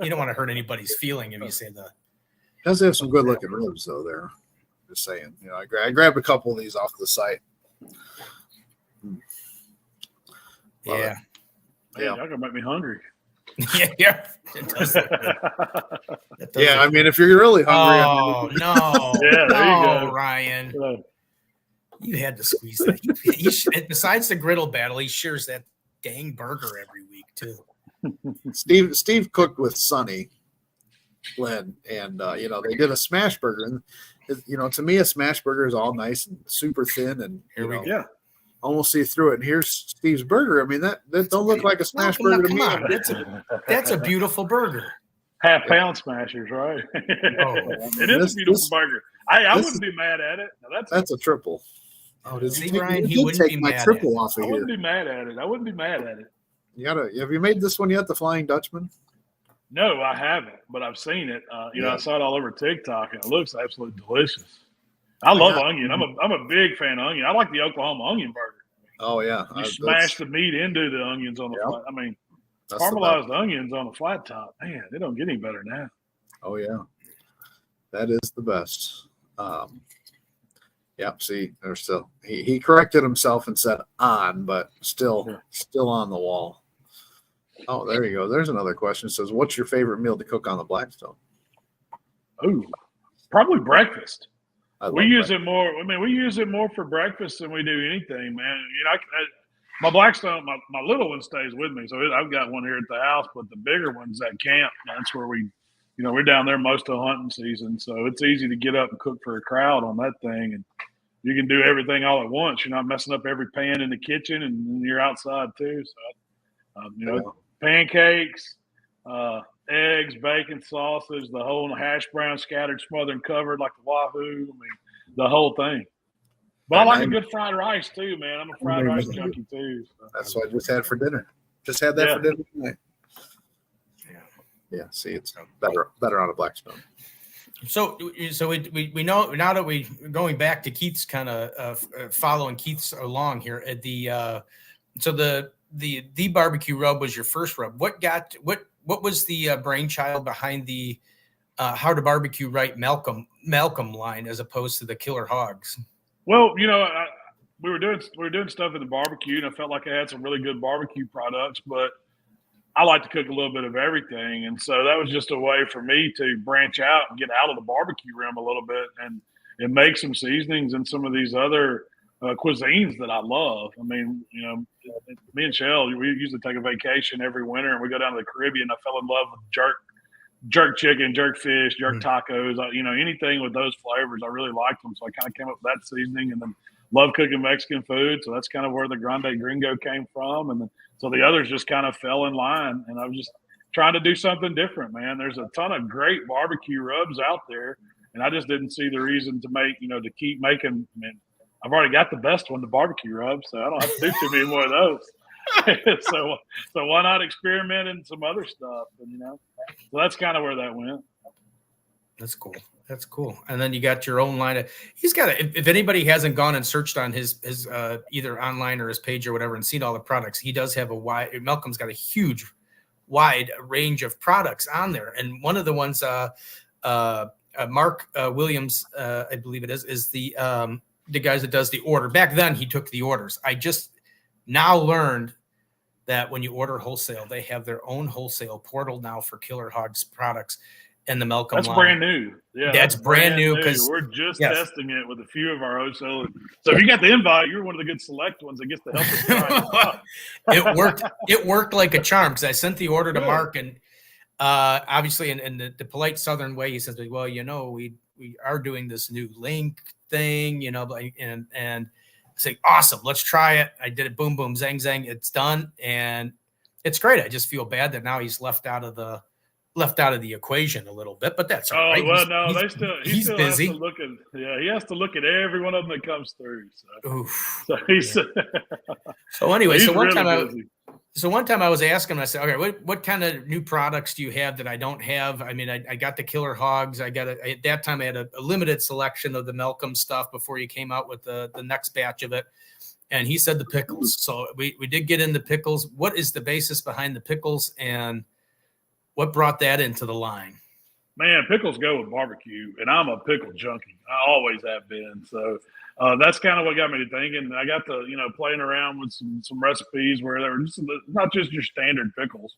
You don't want to hurt anybody's feeling if you say the. Does have some good looking ribs though. There, just saying. I grabbed a couple of these off the site. Yeah. Y'all gonna make me hungry. Yeah. It does look good. I mean, if you're really hungry. No. Yeah, there you go, Ryan. Yeah. You had to squeeze that. Besides the griddle battle, he shares that dang burger every week too. Steve cooked with Sonny Glenn, and they did a smash burger, and to me a smash burger is all nice and super thin, and Here we go. Almost see through it. And here's Steve's burger. I mean, that don't look like a smash burger to me. That's a beautiful burger. Half-pound smashers, right? It is a beautiful burger. I wouldn't be mad at it. Now, that's a triple. Oh, Ryan, he wouldn't be mad triple off of I here. wouldn't be mad at it. Have you made this one yet, the Flying Dutchman? No, I haven't, but I've seen it. I saw it all over TikTok, and it looks absolutely delicious. I love onion. I'm a big fan of onion. I like the Oklahoma onion burger. Oh yeah, you smash the meat into the onions on the flat. I mean, caramelized onions on a flat top. Man, they don't get any better now. Oh yeah, that is the best. See, there's still he corrected himself and said on, but still on the wall. Oh, there you go. There's another question. It says, what's your favorite meal to cook on the Blackstone? Oh, probably breakfast. We use breakfast. it more. I mean, we use it more for breakfast than we do anything, man. My Blackstone, my little one stays with me, so I've got one here at the house. But the bigger one's at camp. That's where we we're down there most of the hunting season, so it's easy to get up and cook for a crowd on that thing, and you can do everything all at once. You're not messing up every pan in the kitchen, and you're outside too. So, pancakes, eggs, bacon, sausage, the whole hash brown scattered, smothered, and covered like the wahoo. I mean, the whole thing. But I like a good fried rice too, man. I'm a fried rice junkie too. So. That's what I just had for dinner. Just had that for dinner tonight. Yeah. See, it's better on a black stone. So we know now that we going back to Keith's kind of following Keith's along here at the barbecue rub was your first rub. What was the brainchild behind the how to barbecue right Malcom line as opposed to the Killer Hogs? Well, we were doing stuff in the barbecue, and I felt like I had some really good barbecue products, but I like to cook a little bit of everything. And so that was just a way for me to branch out and get out of the barbecue realm a little bit and make some seasonings and some of these other cuisines that I love. I mean, me and Shell, we usually take a vacation every winter and we go down to the Caribbean. I fell in love with jerk chicken, jerk fish, jerk tacos, anything with those flavors. I really liked them. So I kind of came up with that seasoning, and then love cooking Mexican food. So that's kind of where the Grande Gringo came from. And then, so the others just kind of fell in line, and I was just trying to do something different, man. There's a ton of great barbecue rubs out there, and I just didn't see the reason to to keep making. I mean, I've already got the best one, the barbecue rub, so I don't have to do too many more of those. so why not experiment in some other stuff? And so that's kind of where that went. That's cool. That's cool. And then you got your own line he's got if anybody hasn't gone and searched on his either online or his page or whatever and seen all the products, he does have Malcolm's got a huge wide range of products on there. And one of the ones Mark Williams, I believe it is the guys that does the order. Back then he took the orders. I just now learned that when you order wholesale, they have their own wholesale portal now for Killer Hogs products. And the Malcom that's line. Brand new. Yeah, that's brand new because we're just testing it with a few of our wholesale. So if you got the invite, you're one of the good select ones that gets to help us try. It worked like a charm because I sent the order to Mark, and obviously in the polite Southern way, he says, "Well, we are doing this new link thing, and I say, awesome, let's try it." I did it, boom, boom, zang, zang, it's done, and it's great. I just feel bad that now he's left out of the equation a little bit, but that's all right. Well, no, he still busy. Has to look he has to look at every one of them that comes through. So he's so anyway, he's so one really time I was asking him, I said, okay, what kind of new products do you have that I don't have? I mean, I got the Killer Hogs. At that time I had a limited selection of the Malcom stuff before you came out with the next batch of it. And he said the pickles. So we did get into pickles. What is the basis behind the pickles, and what brought that into the line? Man, pickles go with barbecue, and I'm a pickle junkie. I always have been. So that's kind of what got me to thinking. I got to, playing around with some recipes where they were not just your standard pickles.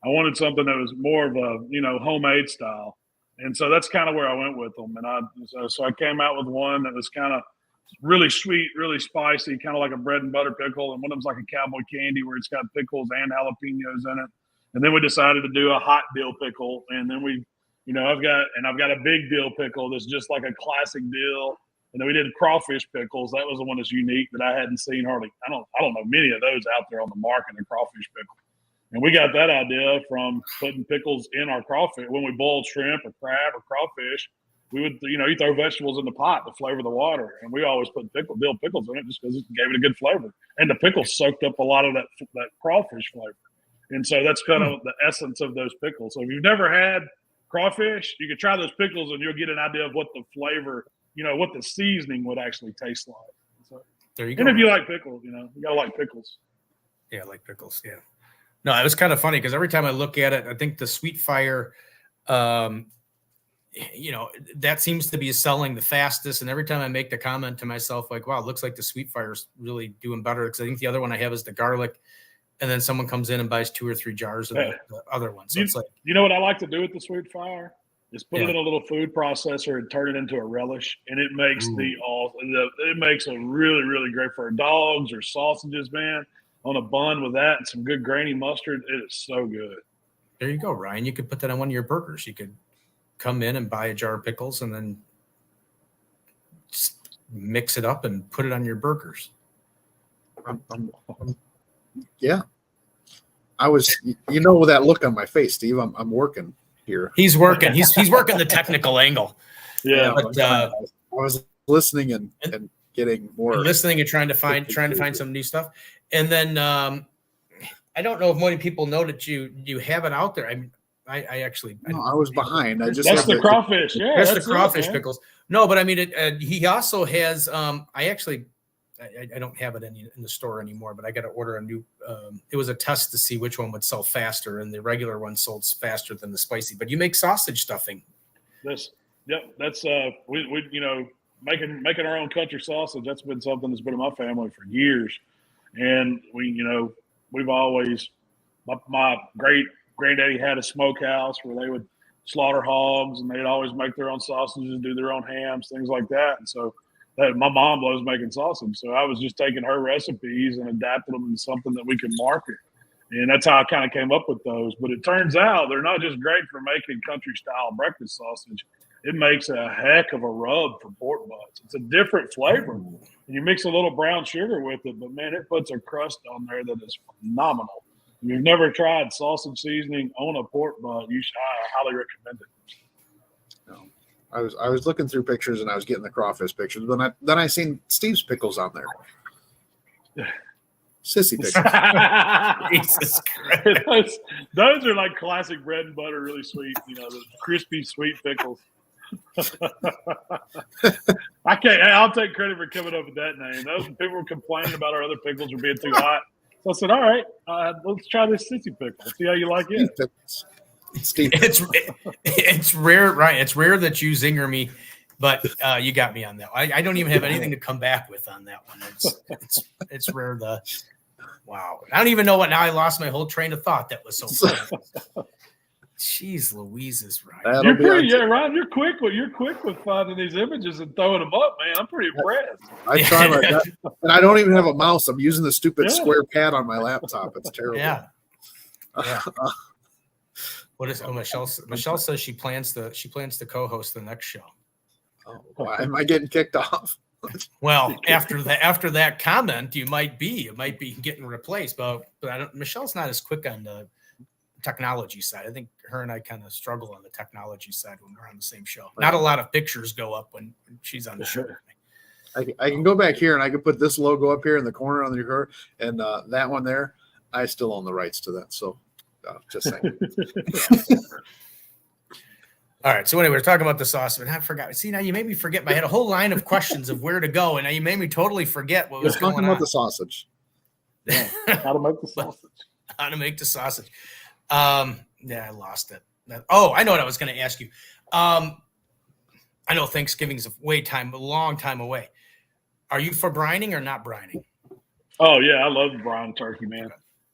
I wanted something that was more of a, homemade style. And so that's kind of where I went with them. And so I came out with one that was kind of really sweet, really spicy, kind of like a bread and butter pickle. And one of them's like a cowboy candy where it's got pickles and jalapenos in it. And then we decided to do a hot dill pickle. And then I've got a big dill pickle that's just like a classic dill. And then we did crawfish pickles. That was the one that's unique that I hadn't seen hardly. I don't know many of those out there on the market, a crawfish pickle. And we got that idea from putting pickles in our crawfish. When we boiled shrimp or crab or crawfish, we would, you throw vegetables in the pot to flavor the water. And we always put dill pickles in it just because it gave it a good flavor. And the pickles soaked up a lot of that crawfish flavor. And so that's kind of the essence of those pickles. So if you've never had crawfish, you can try those pickles and you'll get an idea of what the flavor, what the seasoning would actually taste like. So, there you go. And if you like pickles, you got to like pickles. Yeah, I like pickles. Yeah. No, it was kind of funny because every time I look at it, I think the Sweet Fire, that seems to be selling the fastest. And every time I make the comment to myself, like, wow, it looks like the Sweet Fire's really doing better. Because I think the other one I have is the garlic. And then someone comes in and buys 2 or 3 jars of the other one. So it's like, what I like to do with the Sweet Fire is put it in a little food processor and turn it into a relish, and it makes it makes a really, really great for dogs or sausages, man. On a bun with that and some good grainy mustard, it is so good. There you go, Ryan. You could put that on one of your burgers. You could come in and buy a jar of pickles and then just mix it up and put it on your burgers. Yeah. I was, with that look on my face, Steve, I'm working here. He's working. He's working the technical angle. Yeah. But, I was listening and getting more. Listening and trying to find some new stuff. And then I don't know if many people know that you have it out there. I actually. No, I was behind. I just that's the crawfish. Yeah, that's the crawfish pickles. No, but I mean, he also has. I don't have it in the store anymore, but I got to order a new. It was a test to see which one would sell faster, and the regular one sold faster than the spicy. But you make sausage stuffing. That's we making our own country sausage. That's been something that's been in my family for years, and we've always my great granddaddy had a smokehouse where they would slaughter hogs, and they'd always make their own sausages, do their own hams, things like that. And so my mom loves making sausage. So I was just taking her recipes and adapting them into something that we could market. And that's how I kind of came up with those. But it turns out they're not just great for making country style breakfast sausage. It makes a heck of a rub for pork butts. It's a different flavor. And you mix a little brown sugar with it, but man, it puts a crust on there that is phenomenal. If you've never tried sausage seasoning on a pork butt, I highly recommend it. No, I was looking through pictures and I was getting the crawfish pictures. Then I seen Steve's pickles on there. Sissy pickles. Jesus Christ. Those are like classic bread and butter, really sweet. The crispy, sweet pickles. I'll take credit for coming up with that name. Those people were complaining about our other pickles were being too hot. So I said, all right, let's try this sissy pickle. See how you like it. It's rare, right? It's rare that you zinger me, but you got me on that. I don't even have anything to come back with on that one. It's rare. Wow. I don't even know what. Now I lost my whole train of thought. That was so funny. Jeez, Louise is right. You're pretty, Ron. You're quick with finding these images and throwing them up, man. I'm pretty impressed. I try my best, and I don't even have a mouse. I'm using the stupid square pad on my laptop. It's terrible. Yeah. What is? Oh, Michelle says she plans to co-host the next show. Oh, why am I getting kicked off? Well, after that comment, you might be getting replaced, but Michelle's not as quick on the technology side. I think her and I kind of struggle on the technology side when we're on the same show. Not a lot of pictures go up when she's on the show. I can go back here and I can put this logo up here in the corner on the car, and that one there. I still own the rights to that, so just saying. All right. So anyway, we're talking about the sausage, and I forgot. See, now you made me forget. I had a whole line of questions of where to go, and now you made me totally forget what was going on. Talking about the sausage. Yeah. How to make the sausage. How to make the sausage. I lost it. I know what I was going to ask you. I know Thanksgiving's a long time away. Are you for brining or not brining? Oh yeah, I love brine turkey, man.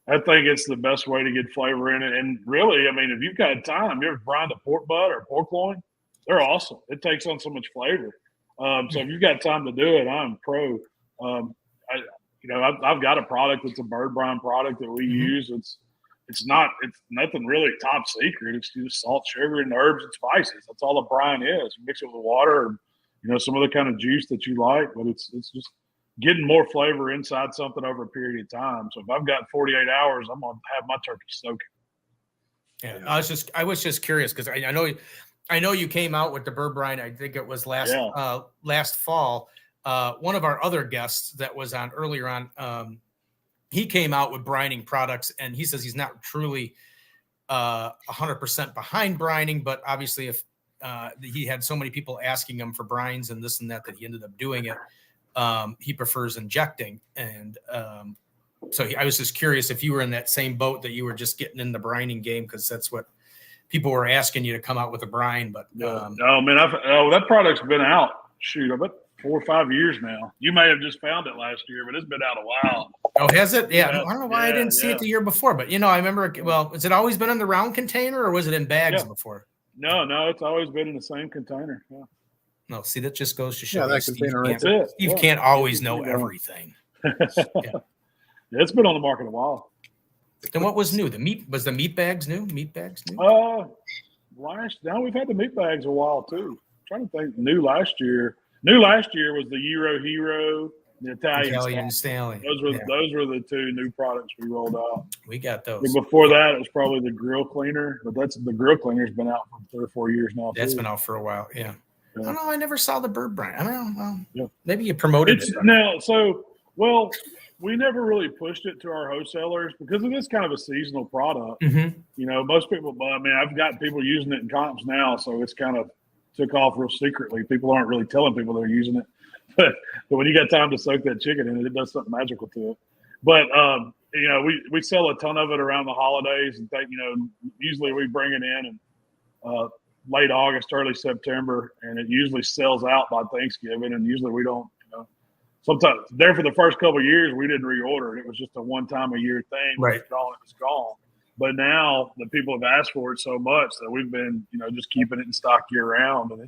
I think it's the best way to get flavor in it. And really, I mean, if you've got time, you ever brined a pork butt or pork loin? They're awesome. It takes on so much flavor. So if you've got time to do it, I'm pro. I've got a product that's a bird brine product that we use. It's nothing really top secret. It's just salt, sugar, and herbs and spices. That's all a brine is. You mix it with water or, some other kind of juice that you like, but it's just getting more flavor inside something over a period of time. So if I've got 48 hours, I'm gonna have my turkey soaking. Yeah, I was just curious because I know you came out with the bird brine. I think it was last fall. One of our other guests that was on earlier on, he came out with brining products, and he says he's not truly 100% behind brining, but obviously if he had so many people asking him for brines and this and that he ended up doing it. He prefers injecting. And I was just curious if you were in that same boat that you were just getting in the brining game, because that's what people were asking you to come out with a brine. But no, man, that product's been out. Shoot, I bet 4 or 5 years now. You may have just found it last year, but it's been out a while. Oh, has it? Yeah. I don't know why I didn't see it the year before, but I remember. Well, has it always been in the round container, or was it in bags before? No, it's always been in the same container. Yeah. No, see, that just goes to show Steve can't always know everything. It's been on the market a while. Then what was new? Was the meat bags new? Meat bags new? now we've had the meat bags a while too. I'm trying to think. New last year was the Euro Hero, the Italian Stallion. Those were the two new products we rolled out. We got those. And before that, it was probably the grill cleaner, but the grill cleaner's been out for 3 or 4 years now. That's been out for a while. Yeah. I don't know. I never saw the bird brand. I mean, well, maybe you promoted it. Now, we never really pushed it to our wholesalers because it is kind of a seasonal product. Mm-hmm. You know, most people, I mean, I've got people using it in comps now, so it's kind of took off real secretly. People aren't really telling people they're using it. But when you got time to soak that chicken in it, it does something magical to it. But, you know, we sell a ton of it around the holidays. And, you know, usually we bring it in and late August, early September, and it usually sells out by Thanksgiving. And usually we don't, you know, sometimes there for the first couple of years, we didn't reorder it. It was just a one-time-a-year thing. Right. It was gone. But now the people have asked for it so much that we've been, you know, just keeping it in stock year-round. And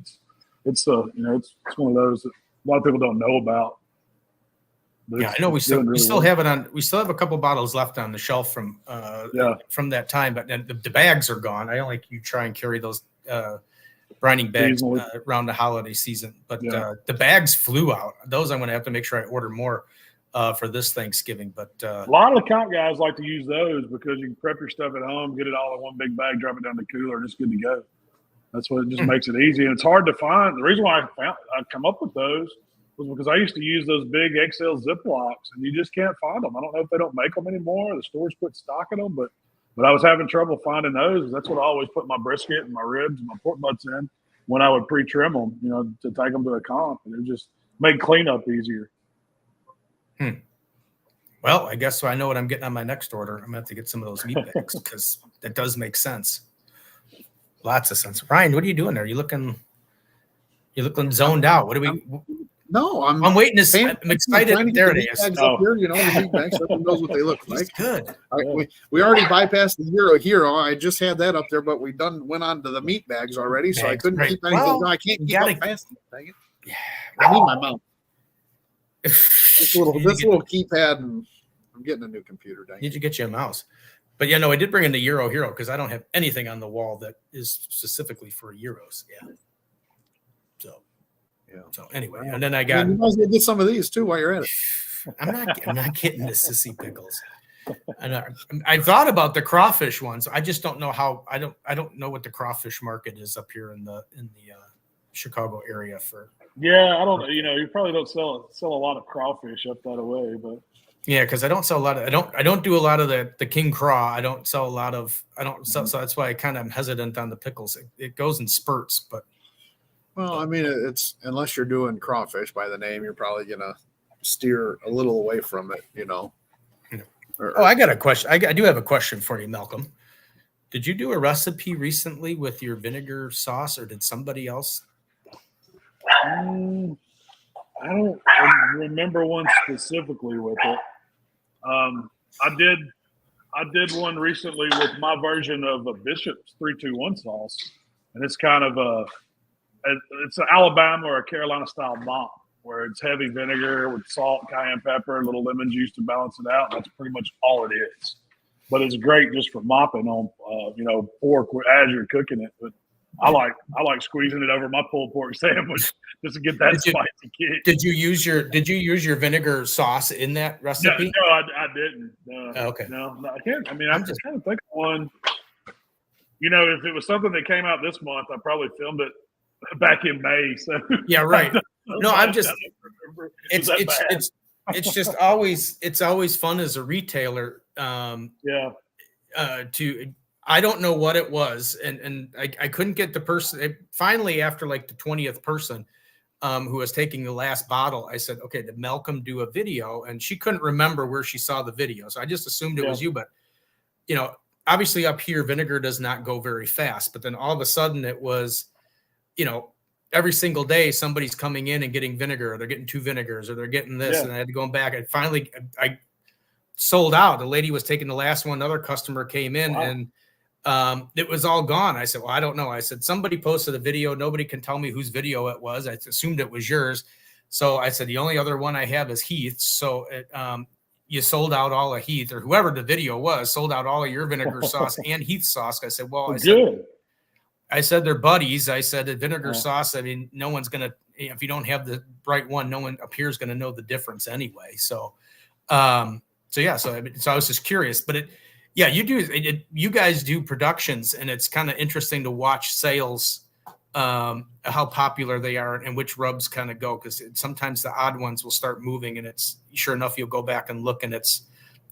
it's one of those that a lot of people don't know about. Yeah, I know we still have it on. We still have a couple bottles left on the shelf from that time, but the bags are gone. I only you try and carry those brining bags around the holiday season, but the bags flew out. Those I'm going to have to make sure I order more for this Thanksgiving. But a lot of the comp guys like to use those because you can prep your stuff at home, get it all in one big bag, drop it down the cooler, and it's good to go. That's what it just makes it easy, and it's hard to find. The reason why I come up with those was because I used to use those big XL Ziplocs, and you just can't find them. I don't know if they don't make them anymore. The stores quit stocking them, but I was having trouble finding those. That's what I always put my brisket and my ribs and my pork butts in when I would pre-trim them, you know, to take them to a comp, and it just made cleanup easier. Well, I guess so. I know what I'm getting on my next order. I'm going to have to get some of those meat bags because that does make sense. Lots of sense. Ryan, what are you doing there? You're looking zoned out. What do we? No, I'm waiting to see. I'm excited. There it is. Up here, you know, the meat bags. Everyone knows what they look like. Good. We already bypassed the Euro Hero. I just had that up there, but we went on to the meat bags already, so I couldn't keep anything. Well, I can't keep up fast. Dang it. Yeah. I need my mount. This little keypad, and I'm getting a new computer. Dang. Need you get you a mouse? But I did bring in the Euro Hero because I don't have anything on the wall that is specifically for Euros. Yeah. So anyway, and then I got. You might as well get some of these too while you're at it. I'm not getting the sissy pickles. I thought about the crawfish ones. I just don't know how. I don't know what the crawfish market is up here in the Chicago area for. Yeah, I don't. You know, you probably don't sell a lot of crawfish up that way, but. Yeah, because I don't sell a lot of. I don't do a lot of the king craw. I don't sell a lot of. I don't sell, so that's why I kind of am hesitant on the pickles. It goes in spurts, but. Well, I mean, it's unless you're doing crawfish by the name, you're probably gonna steer a little away from it, you know. I got a question. I do have a question for you, Malcolm. Did you do a recipe recently with your vinegar sauce, or did somebody else? I don't remember one specifically with it. I did one recently with my version of a Bishop's 3-2-1 sauce, and it's kind of it's an Alabama or a Carolina style mop where it's heavy vinegar with salt, cayenne pepper, a little lemon juice to balance it out. That's pretty much all it is. But it's great just for mopping on, pork as you're cooking it. But I like squeezing it over my pulled pork sandwich just to get that spicy kick. Did you use your vinegar sauce in that recipe? No, I didn't. Okay. No, I can't. I mean, I'm just trying to think of one. You know, if it was something that came out this month, I probably filmed it back in May. So yeah, right. No, I'm just. It's just always fun as a retailer. I don't know what it was, and I couldn't get the person. Finally, after like the 20th person who was taking the last bottle, I said, "Okay, did Malcom do a video?" And she couldn't remember where she saw the video, so I just assumed it was you. But obviously up here, vinegar does not go very fast. But then all of a sudden, it was, every single day somebody's coming in and getting vinegar, or they're getting 2 vinegars, or they're getting this, and I had to go back. And finally, I sold out. The lady was taking the last one. Another customer came in, and it was all gone. I said, well, I don't know. I said, somebody posted a video. Nobody can tell me whose video it was. I assumed it was yours. So I said, the only other one I have is Heath's. So you sold out all of Heath, or whoever the video was, sold out all of your vinegar sauce and Heath sauce. I said, well, I said they're buddies. I said that vinegar sauce. I mean, no one's gonna, if you don't have the right one, no one up here is gonna know the difference anyway. So, so I was just curious, but you guys do productions, and it's kind of interesting to watch sales, how popular they are and which rubs kind of go, because sometimes the odd ones will start moving, and it's sure enough you'll go back and look, and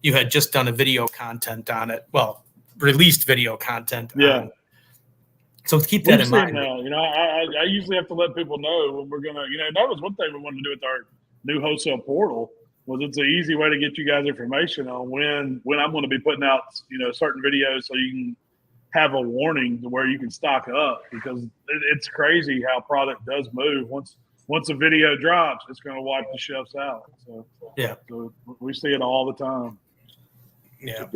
you had just done a video content on it. Well, released video content. Yeah. So keep that in mind. Now, I usually have to let people know when we're gonna. That was one thing we wanted to do with our new wholesale portal. Was it's an easy way to get you guys information on when I'm going to be putting out certain videos, so you can have a warning to where you can stock up, because it's crazy how product does move. Once a video drops, it's going to wipe the shelves out. So we see it all the time. Yeah.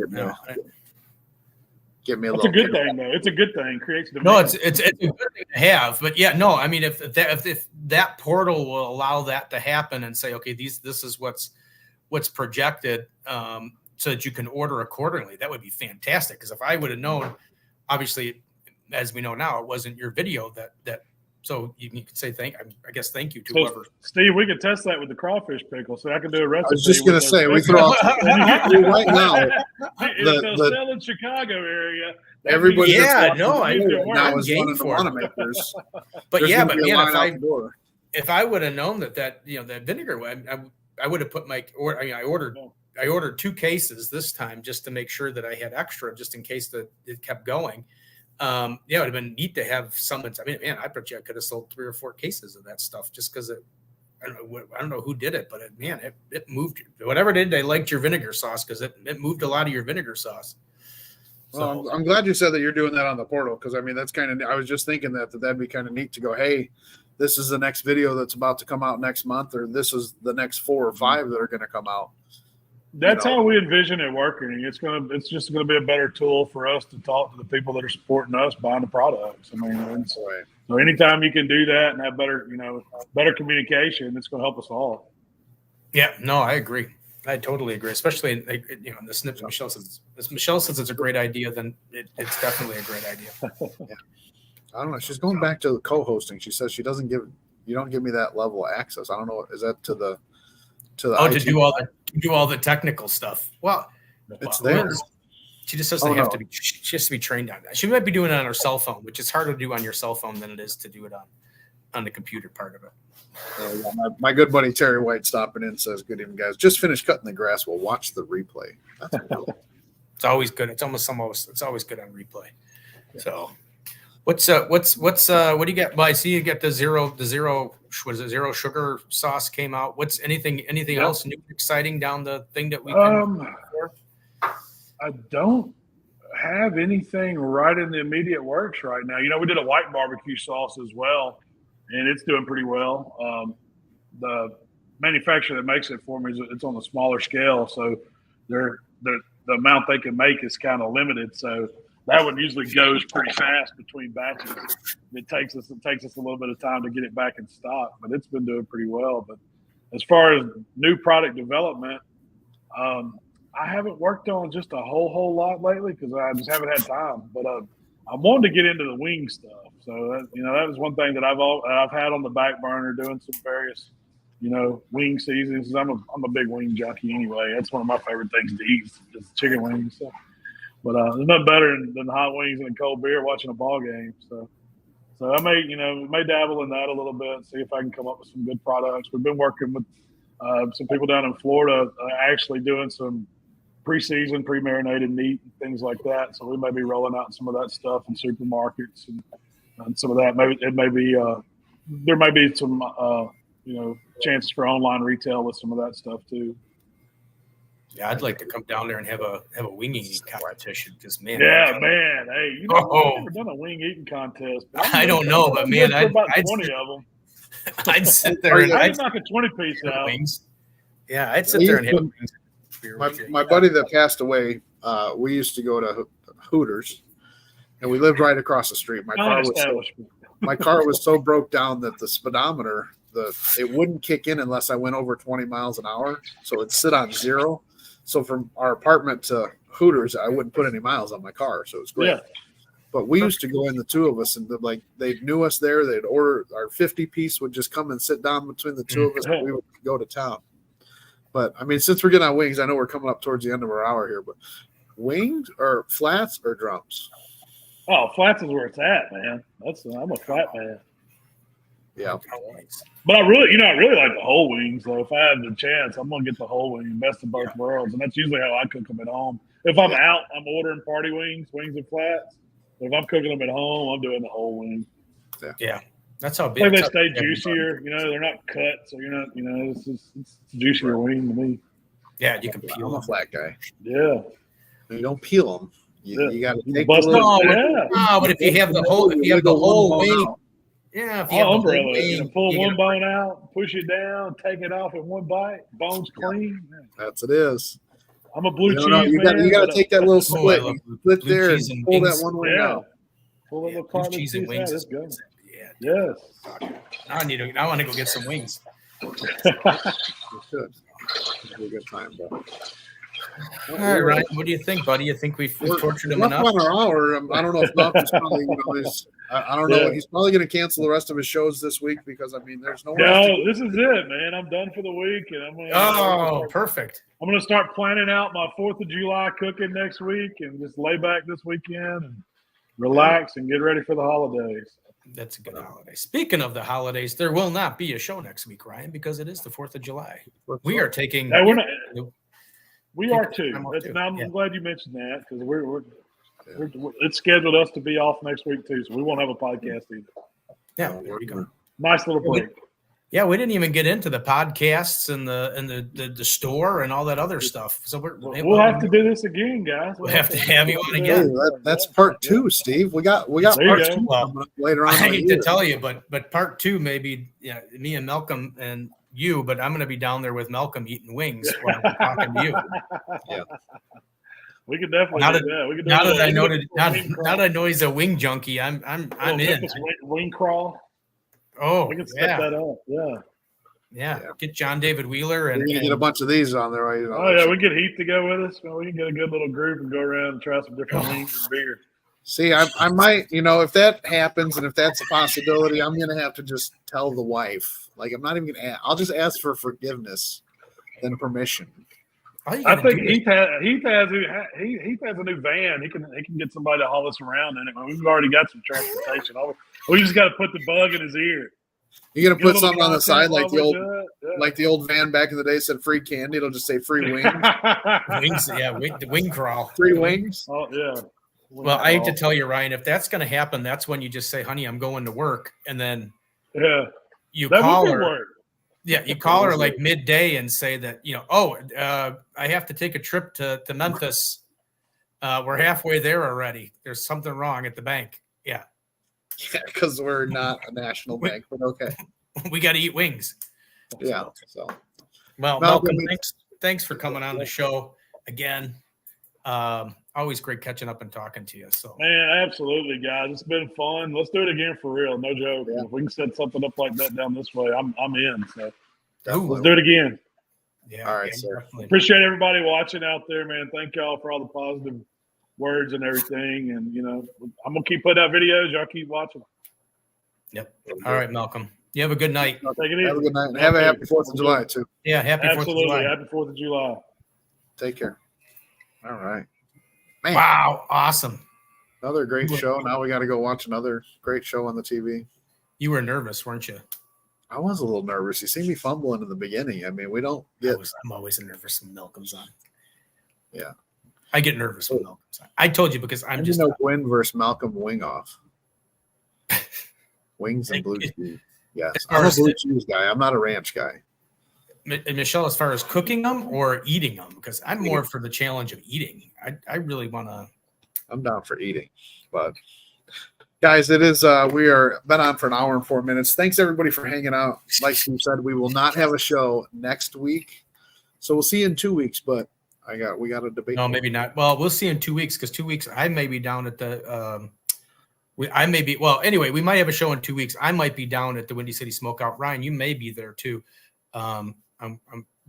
Give me a It's little. a good thing, though. It's a good thing. Creates demand. No, it's a good thing to have. But I mean, if that portal will allow that to happen and say, okay, this is what's projected, so that you can order accordingly, that would be fantastic. Because if I would have known, obviously, as we know now, it wasn't your video that. So you could say thank you to whoever. Steve, we could test that with the crawfish pickle, so I can do a recipe. I was just going to say, we throw out right now. If they'll sell in Chicago area, everybody now is one of the Wanamaker's. But man, if I would have known that vinegar, I would have put I ordered 2 cases this time just to make sure that I had extra, just in case that it kept going. It would have been neat to have some. I mean, man, I bet you I could have sold 3 or 4 cases of that stuff just because I don't know who did it, but it moved. Whatever it did, they liked your vinegar sauce because it moved a lot of your vinegar sauce. Well, I'm glad you said that you're doing that on the portal, because I mean that's kind of. I was just thinking that'd be kind of neat to go, hey, this is the next video that's about to come out next month, or this is the next 4 or 5 that are going to come out. That's how we envision it working. It's just gonna be a better tool for us to talk to the people that are supporting us buying the products. I mean, so anytime you can do that and have better communication, it's gonna help us all. Yeah, no, I agree. I totally agree. Especially in the snips. Michelle says it's a great idea. Then it's definitely a great idea. Yeah. I don't know. She's going back to the co-hosting. She says you don't give me that level of access. I don't know. Is that to the to do all the technical stuff? Well, it's there. She just doesn't have to be. She has to be trained on that. She might be doing it on her cell phone, which is harder to do on your cell phone than it is to do it on the computer part of it. My good buddy Terry White stopping in says, "Good evening, guys. Just finished cutting the grass. We'll watch the replay." That's cool. It's always good. It's always good on replay. So. What do you get? Well, I see you get the zero sugar sauce came out. What's anything else new, exciting down the thing that we can? I don't have anything right in the immediate works right now. We did a white barbecue sauce as well, and it's doing pretty well. The manufacturer that makes it for me, it's on a smaller scale, so the amount they can make is kind of limited. So that one usually goes pretty fast between batches. It takes us a little bit of time to get it back in stock, but it's been doing pretty well. But as far as new product development, I haven't worked on just a whole lot lately because I just haven't had time. But I wanted to get into the wing stuff, so that was one thing that I've had on the back burner, doing some various wing seasons. I'm a big wing junkie anyway. That's one of my favorite things to eat, is chicken wings. So. But there's nothing better than hot wings and a cold beer watching a ball game. So I may dabble in that a little bit, see if I can come up with some good products. We've been working with some people down in Florida, actually doing some pre-season, pre-marinated meat and things like that. So we may be rolling out some of that stuff in supermarkets and some of that. There may be some chances for online retail with some of that stuff too. Yeah, I'd like to come down there and have a wing eating competition, because man. Yeah, man. Hey, I've never done a wing eating contest. I don't know, but man, I'd 20 of them. I'd sit there and I'd knock a 20-piece out. Wings. Yeah, I'd sit there and have wings. My buddy that passed away, we used to go to Hooters, and we lived right across the street. My car was so broke down that the speedometer, it wouldn't kick in unless I went over 20 miles an hour, so it'd sit on 0. So from our apartment to Hooters, I wouldn't put any miles on my car, so it was great. But we used to go in, the two of us, and like they knew us there. They'd order our 50-piece, would just come and sit down between the two of us, and we would go to town. But I mean, since we're getting on wings, I know we're coming up towards the end of our hour here, but wings or flats or drums? Oh, flats is where it's at, man. I'm a flat man. Yeah. But I really like the whole wings. So if I have the chance, I'm gonna get the whole wing, best of both worlds, and that's usually how I cook them at home. If I'm out, I'm ordering party wings and flats. If I'm cooking them at home, I'm doing the whole wing. Yeah, that's how big. Like they stay juicier. They're not cut, so you're not. It's a juicier wing to me. Yeah, you can peel. I'm a flat guy. Yeah, you don't peel them. You got to take but if you have the whole, wing. Yeah, if you have umbrella, pull one bone out, push it down, take it off in one bite, bones clean. That's it is. I'm a blue cheese man. You got to take that little split, split there, and pull that one way out. Pull that little cheese and wings. Let's go. Yeah. Yes. I want to go get some wings. You should. It'll be a good time, bro. All right, Ryan. What do you think, buddy? You think we've tortured him enough? On our hour. I don't know if Malcolm's probably, I don't know. He's probably going to cancel the rest of his shows this week because there's no. No, this is it, man. I'm done for the week, and I'm gonna. Perfect. I'm gonna start planning out my 4th of July cooking next week, and just lay back this weekend and relax and get ready for the holidays. That's a good holiday. Speaking of the holidays, there will not be a show next week, Ryan, because it is the 4th of July. We are taking. We are too. I'm glad you mentioned that because it's scheduled us to be off next week too, so we won't have a podcast either. Yeah, there you go. Nice little break. We didn't even get into the podcasts and the store and all that other stuff. So we'll have to do this again, guys. We'll have to have you on again. That's part 2, Steve. We got part 2 coming up later on. I hate to tell you, but part 2 maybe me and Malcolm and you, but I'm going to be down there with Malcolm eating wings while I'm talking to you. Yeah. We could definitely do that. We could now that I know he's a wing junkie, I'm in. Wing crawl. Oh, we can set that up. Yeah. Get John David Wheeler and get a bunch of these on there. Right? We get Heath to go with us. We can get a good little group and go around and try some different wings and beer. See, I might, if that happens and if that's a possibility, I'm going to have to just tell the wife. Like, I'm not even going to I'll just ask for forgiveness and permission. I think Heath has a new van. He can get somebody to haul us around in it. We've already got some transportation. We just got to put the bug in his ear. You're going to put something on the side like the old van back in the day said free candy. It'll just say free wings. Wings, the wing crawl. Free wings. Oh, yeah. Well, I hate to tell you, Ryan, if that's going to happen, that's when you just say, honey, I'm going to work. And then you call her. Yeah, you call her like midday and say that, I have to take a trip to Memphis. We're halfway there already. There's something wrong at the bank. Yeah. Yeah, because we're not a national bank, but okay. We got to eat wings. Yeah. So, well, Malcolm, thanks for coming on the show again. Always great catching up and talking to you. So, man, absolutely, guys. It's been fun. Let's do it again for real. No joke. Yeah. If we can set something up like that down this way, I'm in. So, let's do it again. Yeah. All right, sir. Definitely. Appreciate everybody watching out there, man. Thank y'all for all the positive words and everything. And I'm gonna keep putting out videos. Y'all keep watching. Yep. All right, Malcolm. You have a good night. Take it easy. Have a good night. Have a happy 4th of July too. Yeah, happy 4th of July. Happy 4th of July. Take care. All right. Man. Wow, awesome. Another great show. Now we got to go watch another great show on the TV. You were nervous, weren't you? I was a little nervous. You see me fumbling in the beginning. I mean, we don't get. I'm always nervous when Malcolm's on. Yeah. I get nervous when Malcolm's on. I told you because I'm just. Gwynn versus Malcolm wing off. Wings and blue cheese. Yes. I'm a blue cheese guy. I'm not a ranch guy. And Michelle, as far as cooking them or eating them, because I'm more for the challenge of eating. I really want to. I'm down for eating, but guys, it is. We are been on for an hour and 4 minutes. Thanks everybody for hanging out. Like Steve said, we will not have a show next week, so we'll see you in 2 weeks. But we got a debate. No, maybe not. Well, we'll see in 2 weeks because 2 weeks I may be down at the. Anyway, we might have a show in 2 weeks. I might be down at the Windy City Smokeout. Ryan, you may be there too. I'm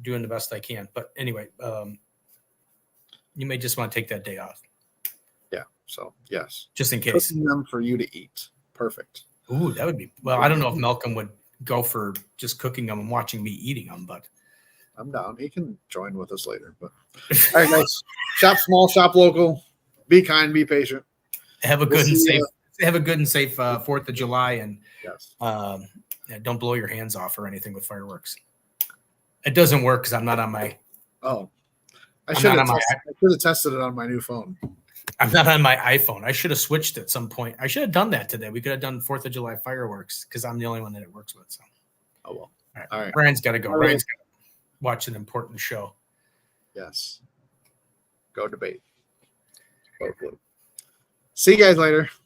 doing the best I can, but anyway, you may just want to take that day off. Yeah. So yes, just in case. cooking them for you to eat. Perfect. Ooh, that would be. Well, I don't know if Malcolm would go for just cooking them and watching me eating them, but I'm down. He can join with us later. But all right, guys. Shop small, shop local. Be kind, be patient. have a good and safe. Have a good and safe 4th of July, and Yes. don't blow your hands off or anything with fireworks. It doesn't work because I'm not on my. Oh, I I'm should not have on tested it on my new phone. I'm not on my iPhone. I should have switched at some point. I should have done that today. We could have done 4th of July fireworks because I'm the only one that it works with. So, Oh well. all right. Ryan's got to go. All right. Ryan's got to watch an important show. Yes. Go debate. Hopefully. See you guys later.